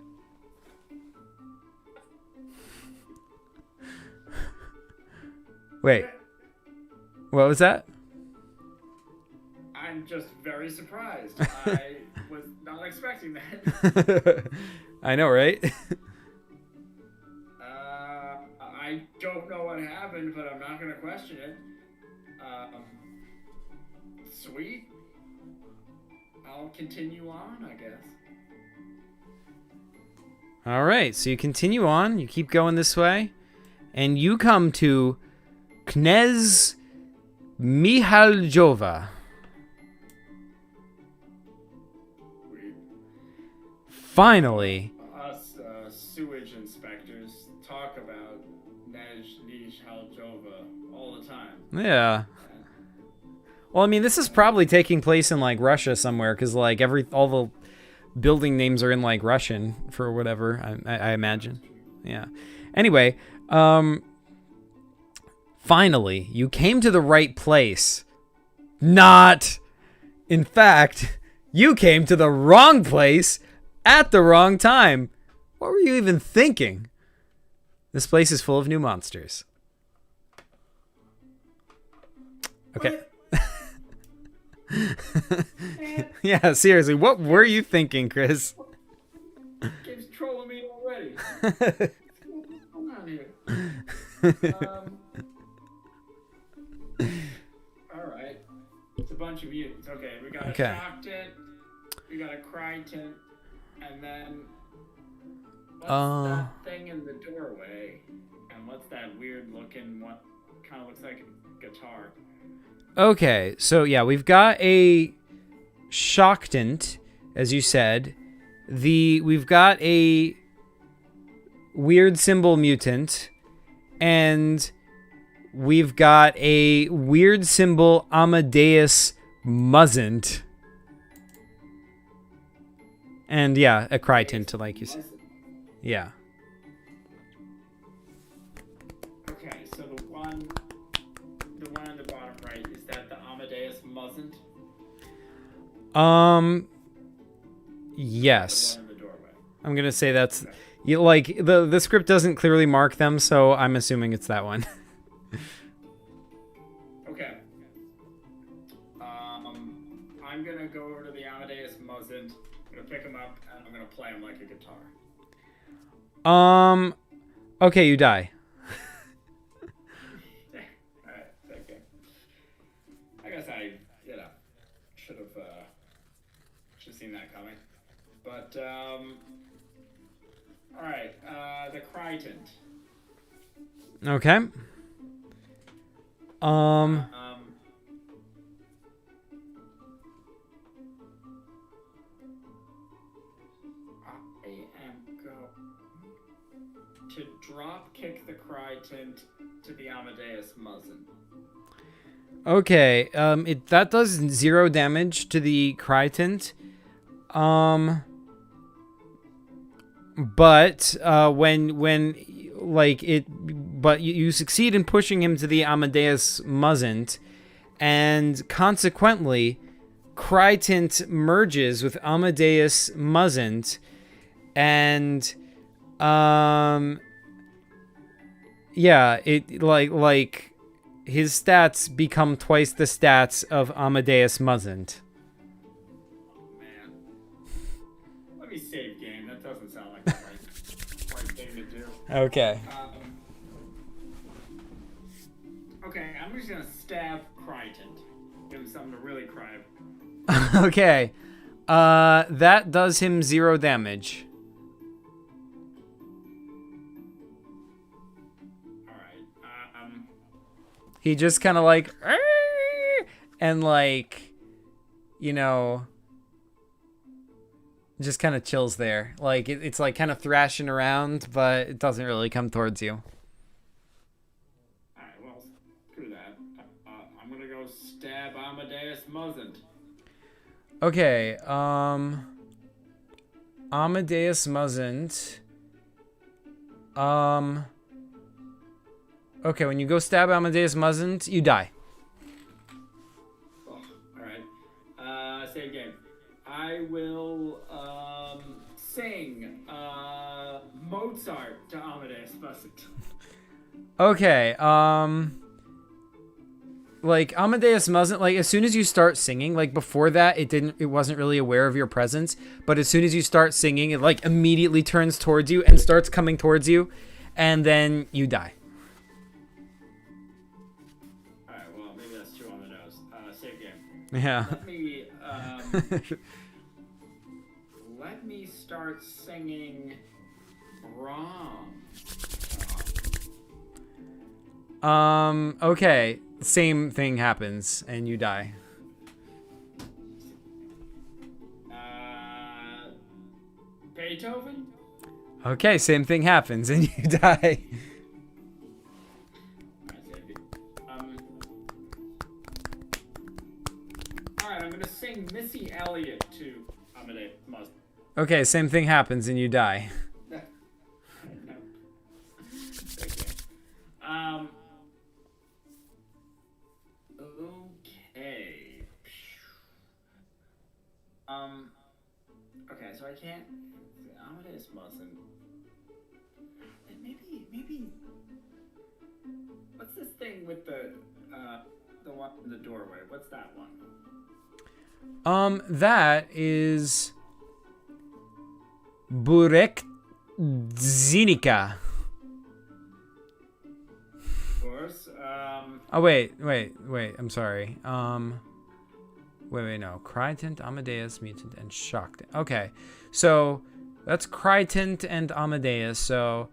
Wait, what was that? I'm just very surprised. I was not expecting that. I know, right? I don't know what happened, but I'm not going to question it. Sweet. I'll continue on, I guess. All right, so you continue on. You keep going this way, and you come to Knez Mihaljova. Finally. Us sewage inspectors talk about Mihaljova all the time. Yeah. Well, I mean, this is probably taking place in like Russia somewhere, because like all the building names are in like Russian for whatever. I imagine. Yeah. Anyway, finally, you came to the right place. Not. In fact, you came to the wrong place at the wrong time. What were you even thinking? This place is full of new monsters. Okay. Yeah, seriously, what were you thinking, Chris? Game's trolling me already. What's going on here? Alright. It's a bunch of mutants. Okay, we got a shock tint, we got a cry tint, and then what's that thing in the doorway? And what's that weird looking what kind of looks like a guitar? Okay, so yeah, we've got a Shocktant, as you said. We've got a weird symbol mutant, and we've got a weird symbol Amadeus Muzzant. And yeah, a Crytint, like you said. Yeah. Okay, so the one on the bottom right, is that the Amadeus Muzzant? Yes. The one in the doorway. I'm gonna say that's like the script doesn't clearly mark them, so I'm assuming it's that one. Okay. I'm gonna go over to the Amadeus Muzzant. I'm gonna pick him up and I'm gonna play him like a guitar. Okay, you die. Alright, okay. I guess I, should have seen that coming. But, alright, the Crytint. Okay. I am going to drop kick the Crytint to the Amadeus Muzzin. Okay, that does 0 damage to the Crytint. But but you succeed in pushing him to the Amadeus Muzzant, and consequently, Crytint merges with Amadeus Muzzant, and yeah, it like his stats become twice the stats of Amadeus Muzant. Man. Let me save game. That doesn't sound like the right thing to do. Okay. Okay, I'm just gonna stab Crichton. Give him something to really cry. Okay. That does him 0 damage. Alright, He just kind of like, "Arr!" and like, you know, just kind of chills there. Like, it's like kind of thrashing around, but it doesn't really come towards you. Alright, well, screw that. I'm gonna go stab Amadeus Muzant. Okay, Amadeus Muzant. Okay, when you go stab Amadeus Muzant, you die. Oh, alright. Save game. I will, sing, Mozart to Amadeus Muzant. Okay, like Amadeus Muzant, like as soon as you start singing, like before that it wasn't really aware of your presence, but as soon as you start singing, it like immediately turns towards you and starts coming towards you, and then you die. Alright, well, maybe that's 2 on the nose. Save game. Yeah. Let me start singing Brahms. Okay. Same thing happens and you die. Beethoven? Okay, same thing happens and you die. Alright, I'm gonna sing Missy Elliott to Amadeus Muzant. Okay, same thing happens and you die. Okay, so I can't. Amadeus Muzant. Maybe. What's this thing with the one in the doorway? What's that one? That is Burek Zinika. Of course. Oh wait. I'm sorry. Wait, no. Crichton, Amadeus, Mutant, and Shocked. Okay, so that's Crichton and Amadeus. So,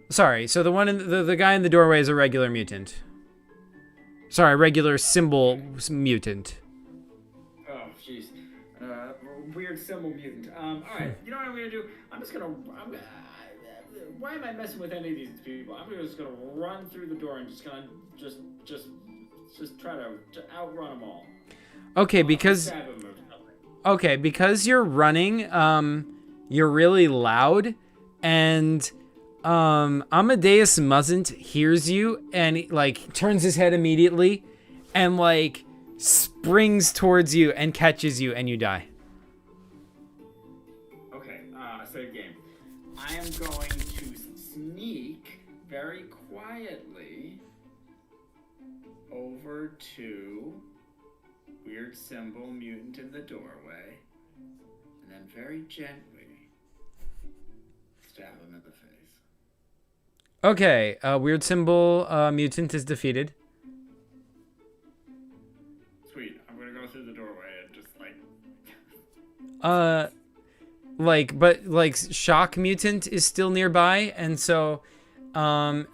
sorry. So the one in the guy in the doorway is a regular mutant. Sorry, regular symbol mutant. Oh, jeez. Weird symbol mutant. All right. You know what I'm gonna do? Why am I messing with any of these people? I'm just gonna run through the door and just try to outrun them all. Okay, because you're running, you're really loud, and Amadeus Muzant hears you and like turns his head immediately and like springs towards you and catches you and you die. Okay, save game. I am going to sneak very quietly over to weird symbol mutant in the doorway, and then very gently stab him in the face. Okay, weird symbol mutant is defeated. Sweet. I'm gonna go through the doorway and just like shock mutant is still nearby, and so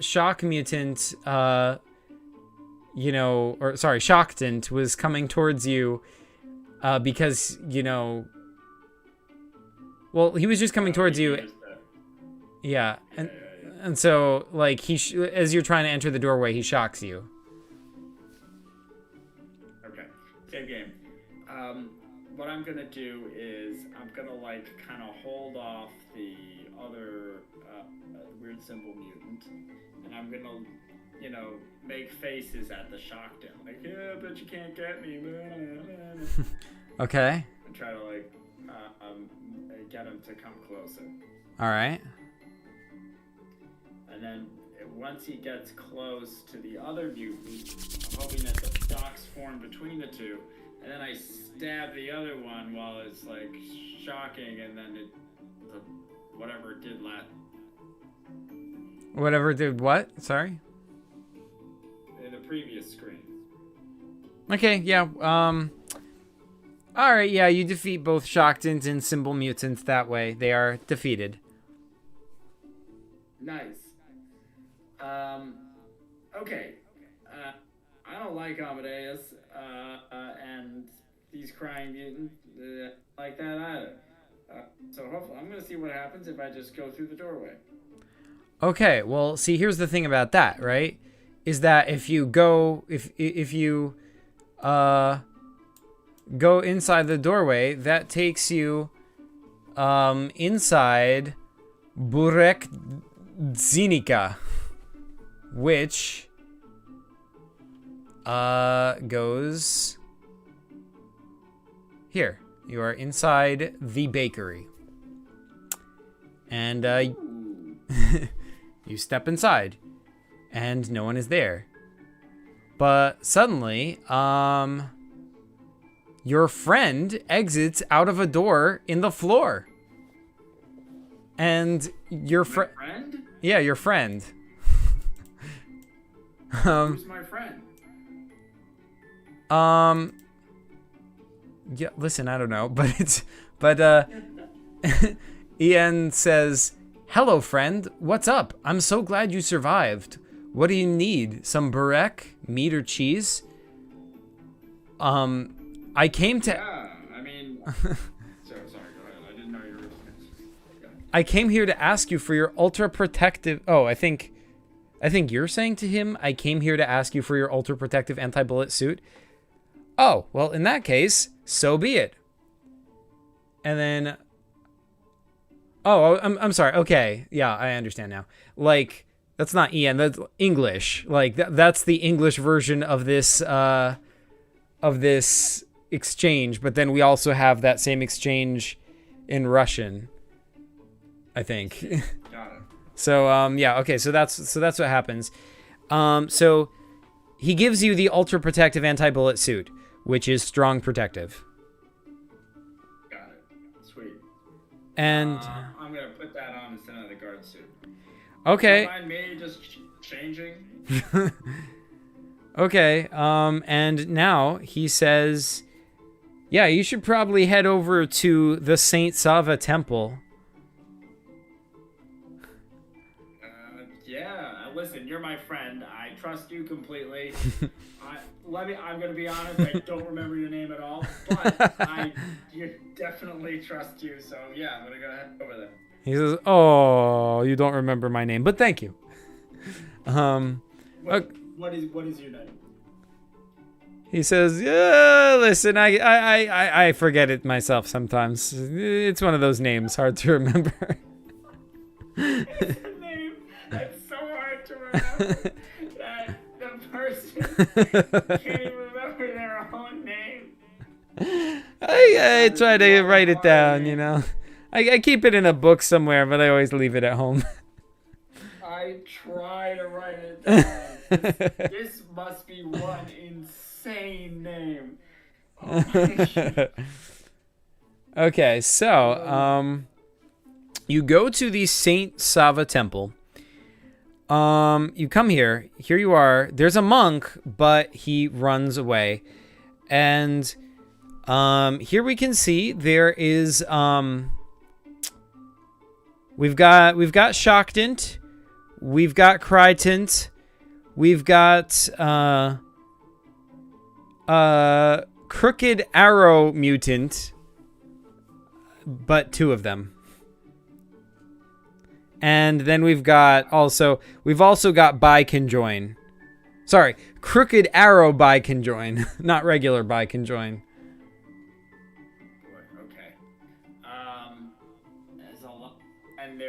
shock mutant Shocktant was coming towards you because, you know, well, he was just coming towards you. Yeah. And so, like, as you're trying to enter the doorway, he shocks you. Okay. Same game. What I'm going to do is I'm going to, like, kind of hold off the other weird symbol mutant, and I'm going to, you know, make faces at the shocked him. Like, yeah, but you can't get me. Okay. And try to, like, get him to come closer. All right. And then once he gets close to the other mutant, I'm hoping that the shocks form between the two, and then I stab the other one while it's like shocking, and then whatever it did last. Whatever did what? Sorry? In the previous screen. Okay, yeah. Alright, yeah, you defeat both Shocktons and Symbol Mutants that way. They are defeated. Nice. Okay. I don't like Amadeus, and these crying mutants like that either. So hopefully, I'm gonna see what happens if I just go through the doorway. Okay, well, see, here's the thing about that, right? Is that if you go, if you, go inside the doorway, that takes you, inside Burek Zinika, which, goes here. You are inside the bakery. And, you step inside, and no one is there. But suddenly, your friend exits out of a door in the floor. And your friend? Yeah, your friend. Who's my friend? Yeah, listen, I don't know, but Ian says, "Hello, friend. What's up? I'm so glad you survived. What do you need? Some burek, meat or cheese?" I came to... Yeah, I mean... sorry, go ahead. I didn't know you were... Yeah. I came here to ask you for your ultra protective... Oh, I think you're saying to him, I came here to ask you for your ultra protective anti-bullet suit. Oh, well, in that case, so be it. And then... Oh, I'm sorry. Okay. Yeah, I understand now. Like, that's not Ian, that's English. Like, that's the English version of this exchange, but then we also have that same exchange in Russian, I think. Got it. So, yeah, okay, so that's what happens. So he gives you the ultra protective anti-bullet suit, which is strong protective. Got it. Sweet. And I'm gonna put that on instead of the guard suit. okay. Don't mind me just changing. Okay. And now he says, yeah, you should probably head over to the Saint Sava temple. Yeah. Listen, you're my friend. I trust you completely. I'm gonna be honest. I don't remember your name at all, but I definitely trust you. So yeah, I'm gonna go ahead over there. He says, "Oh, you don't remember my name, but thank you." What is your name? He says, "Yeah, listen, I forget it myself sometimes. It's one of those names, hard to remember." It's a name that's so hard to remember that the person can't even remember their own name. I try to write it down, you know. I keep it in a book somewhere, but I always leave it at home. I try to write it down. This must be one insane name. Oh okay, so you go to the Saint Sava temple. You come here. Here you are. There's a monk, but he runs away. And here we can see there is we've got Shocktont, we've got Krytant, we've got Crooked Arrow Mutant, but 2 of them. And then we've also got By-Conjoin. Sorry, Crooked Arrow By-Conjoin, not regular By-Conjoin. Okay. There's a lot, and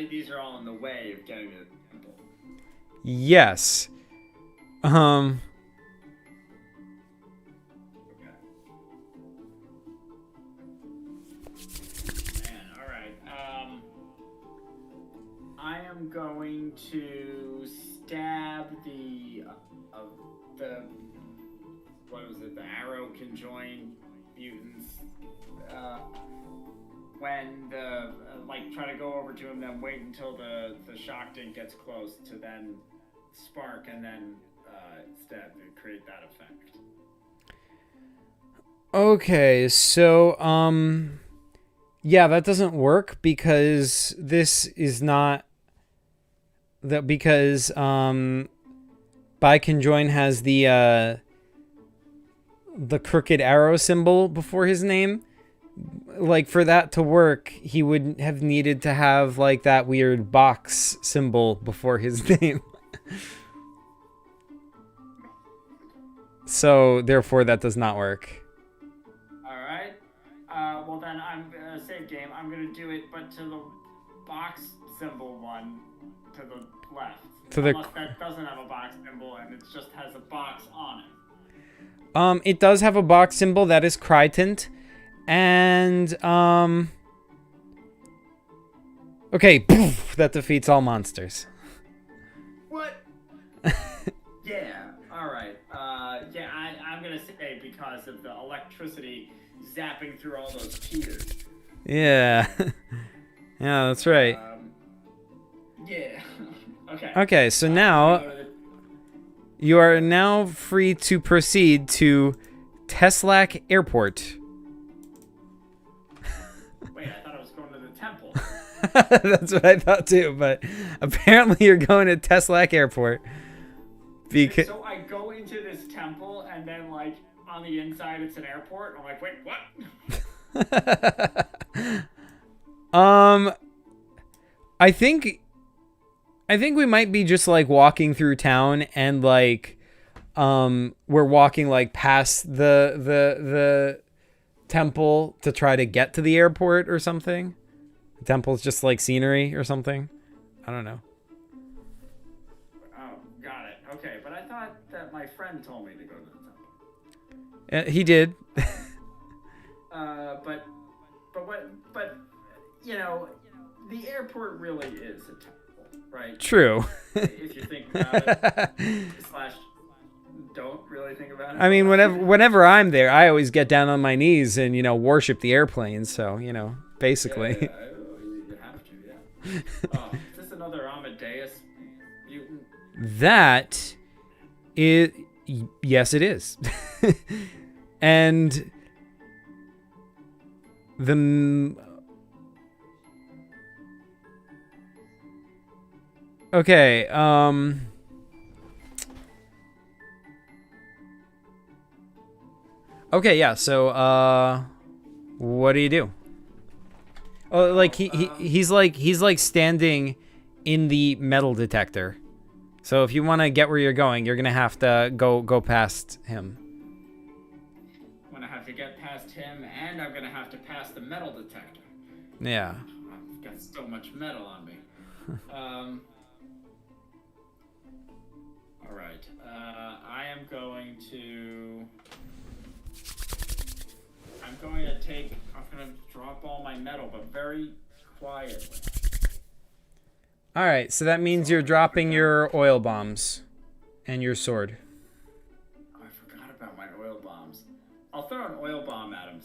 these are all in the way of getting to the temple. Yes. Okay. Man, all right. I am am going to stab the what was it? The arrow conjoined mutants. When the try to go over to him, then wait until the shock dink gets close to then spark and then stab to create that effect. Okay, so yeah, that doesn't work because this is not that because by conjoin has the crooked arrow symbol before his name. Like, for that to work, he would have needed to have like that weird box symbol before his name. So therefore that does not work. Well, then I'm gonna save game. I'm gonna do it, but to the box symbol one to the left. Unless that doesn't have a box symbol and it just has a box on it. It does have a box symbol that is Krytant, and okay, poof, that defeats all monsters. What? Yeah. All right. Yeah, I'm gonna say because of the electricity zapping through all those cheaters. Yeah. Yeah, that's right. Yeah. Okay. Okay, so now you are now free to proceed to Teslac Airport. Wait, I thought I was going to the temple. That's what I thought too, but apparently you're going to Teslac Airport. Because so I go into this temple and then like on the inside it's an airport. I'm like, wait, what? I think we might be just like walking through town and like we're walking like past the temple to try to get to the airport or something. The temple's just like scenery or something. I don't know. Oh, got it. Okay, but I thought that my friend told me to go to the temple. He did. But you know, the airport really is a temple, right? True. If you think about it, / don't really think about it. I mean, whenever I'm there, I always get down on my knees and, you know, worship the airplanes. So, you know, basically. Yeah, you have to, yeah. Oh, is this another Amadeus mutant? That is, yes, it is. And okay, okay, yeah, so, what do you do? Oh, like, he's like standing in the metal detector. So if you want to get where you're going, you're going to have to go past him. I'm going to have to get past him, and I'm going to have to pass the metal detector. Yeah. I've got so much metal on me. All right. I'm going to drop all my metal, but very quietly. All right, so that means you're dropping your oil bombs and your sword. Oh, I forgot about my oil bombs. I'll throw an oil bomb at him.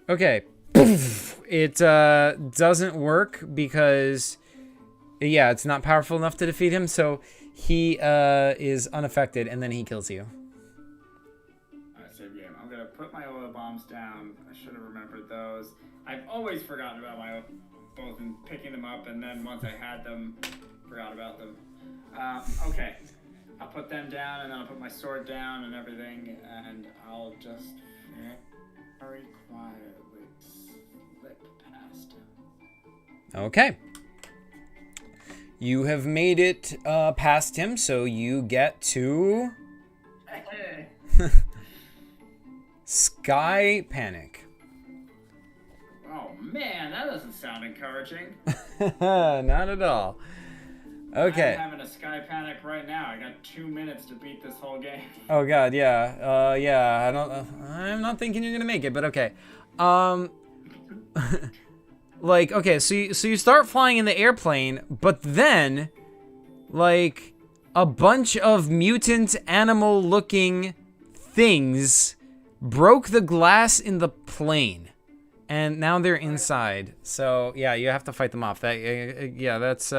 Okay. It doesn't work because, yeah, it's not powerful enough to defeat him, so he is unaffected, and then he kills you. Save game. I'm going to put my oil bombs down. I should have remembered those. I've always forgotten about my both in picking them up, and then once I had them, forgot about them. Okay. I'll put them down, and then I'll put my sword down and everything, and I'll just very quietly slip past him. Okay. You have made it past him, so you get to Sky Panic. Oh man, that doesn't sound encouraging. Not at all. Okay. I'm having a Sky Panic right now. I got 2 minutes to beat this whole game. Oh god, yeah. Yeah, I'm not thinking you're gonna make it, but okay. like, okay, so you start flying in the airplane, but then, like, a bunch of mutant animal-looking things broke the glass in the plane, and now they're inside. So yeah, you have to fight them off. That yeah, that's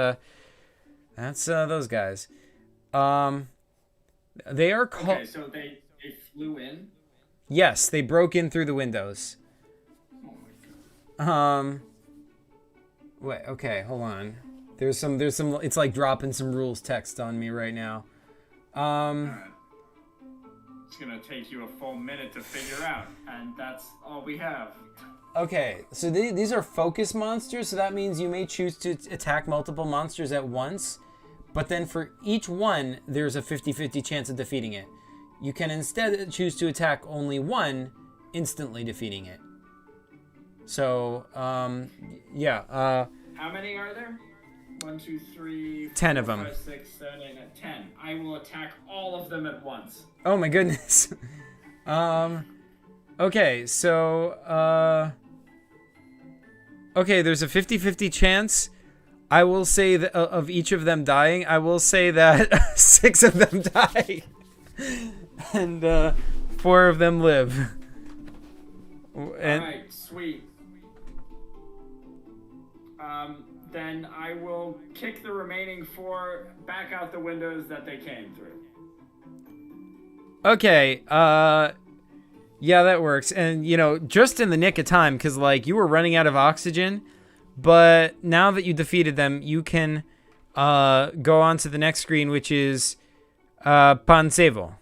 those guys. They are called. Okay, so they flew in. Yes, they broke in through the windows. Oh my god. Wait, okay, hold on. There's some, it's like dropping some rules text on me right now. Alright. It's gonna take you a full minute to figure out, and that's all we have. Okay, so these are focus monsters, so that means you may choose to attack multiple monsters at once, but then for each one, there's a 50-50 chance of defeating it. You can instead choose to attack only one, instantly defeating it. So, yeah. How many are there? 1, 2, 3, 10 4, of them. 5, 6, 7, 8, 9, 10. I will attack all of them at once. Oh my goodness. Okay, so, okay, there's a 50-50 chance. I will say that of each of them dying, I will say that 6 of them die. And 4 of them live. And Alright, sweet. Then I will kick the remaining 4 back out the windows that they came through. okay, yeah, that works. And, you know, just in the nick of time, because, like, you were running out of oxygen, but now that you defeated them, you can go on to the next screen, which is Pansevo.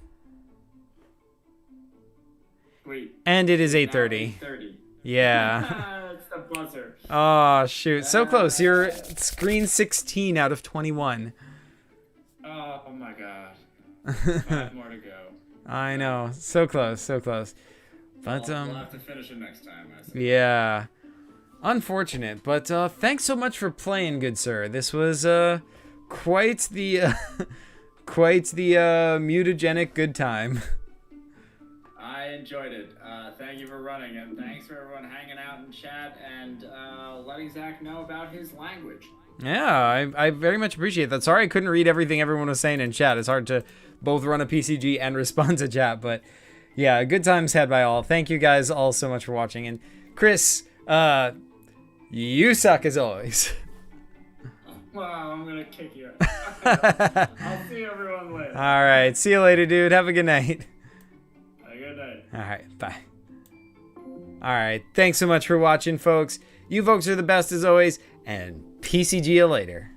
Sweet. And it is 8:30. 8:30. Yeah. It's the buzzer. Oh, shoot. So close. You're screen 16 out of 21. Oh my god. 5 more to go. I know. So close. So close. But, We'll have to finish it next time, I suppose. yeah. Unfortunate. But thanks so much for playing, good sir. This was quite the mutagenic good time. I enjoyed it. Thank you for running, and thanks for everyone hanging out in chat and letting Zach know about his language. Yeah, I very much appreciate that. Sorry I couldn't read everything everyone was saying in chat. It's hard to both run a PCG and respond to chat, but yeah, good times had by all. Thank you guys all so much for watching. And Chris, you suck as always. Well, I'm gonna kick you. I'll see everyone later. All right, see you later, dude. Have a good night. Have a good night. All right, bye. All right, thanks so much for watching, folks. You folks are the best as always, and PCG you later.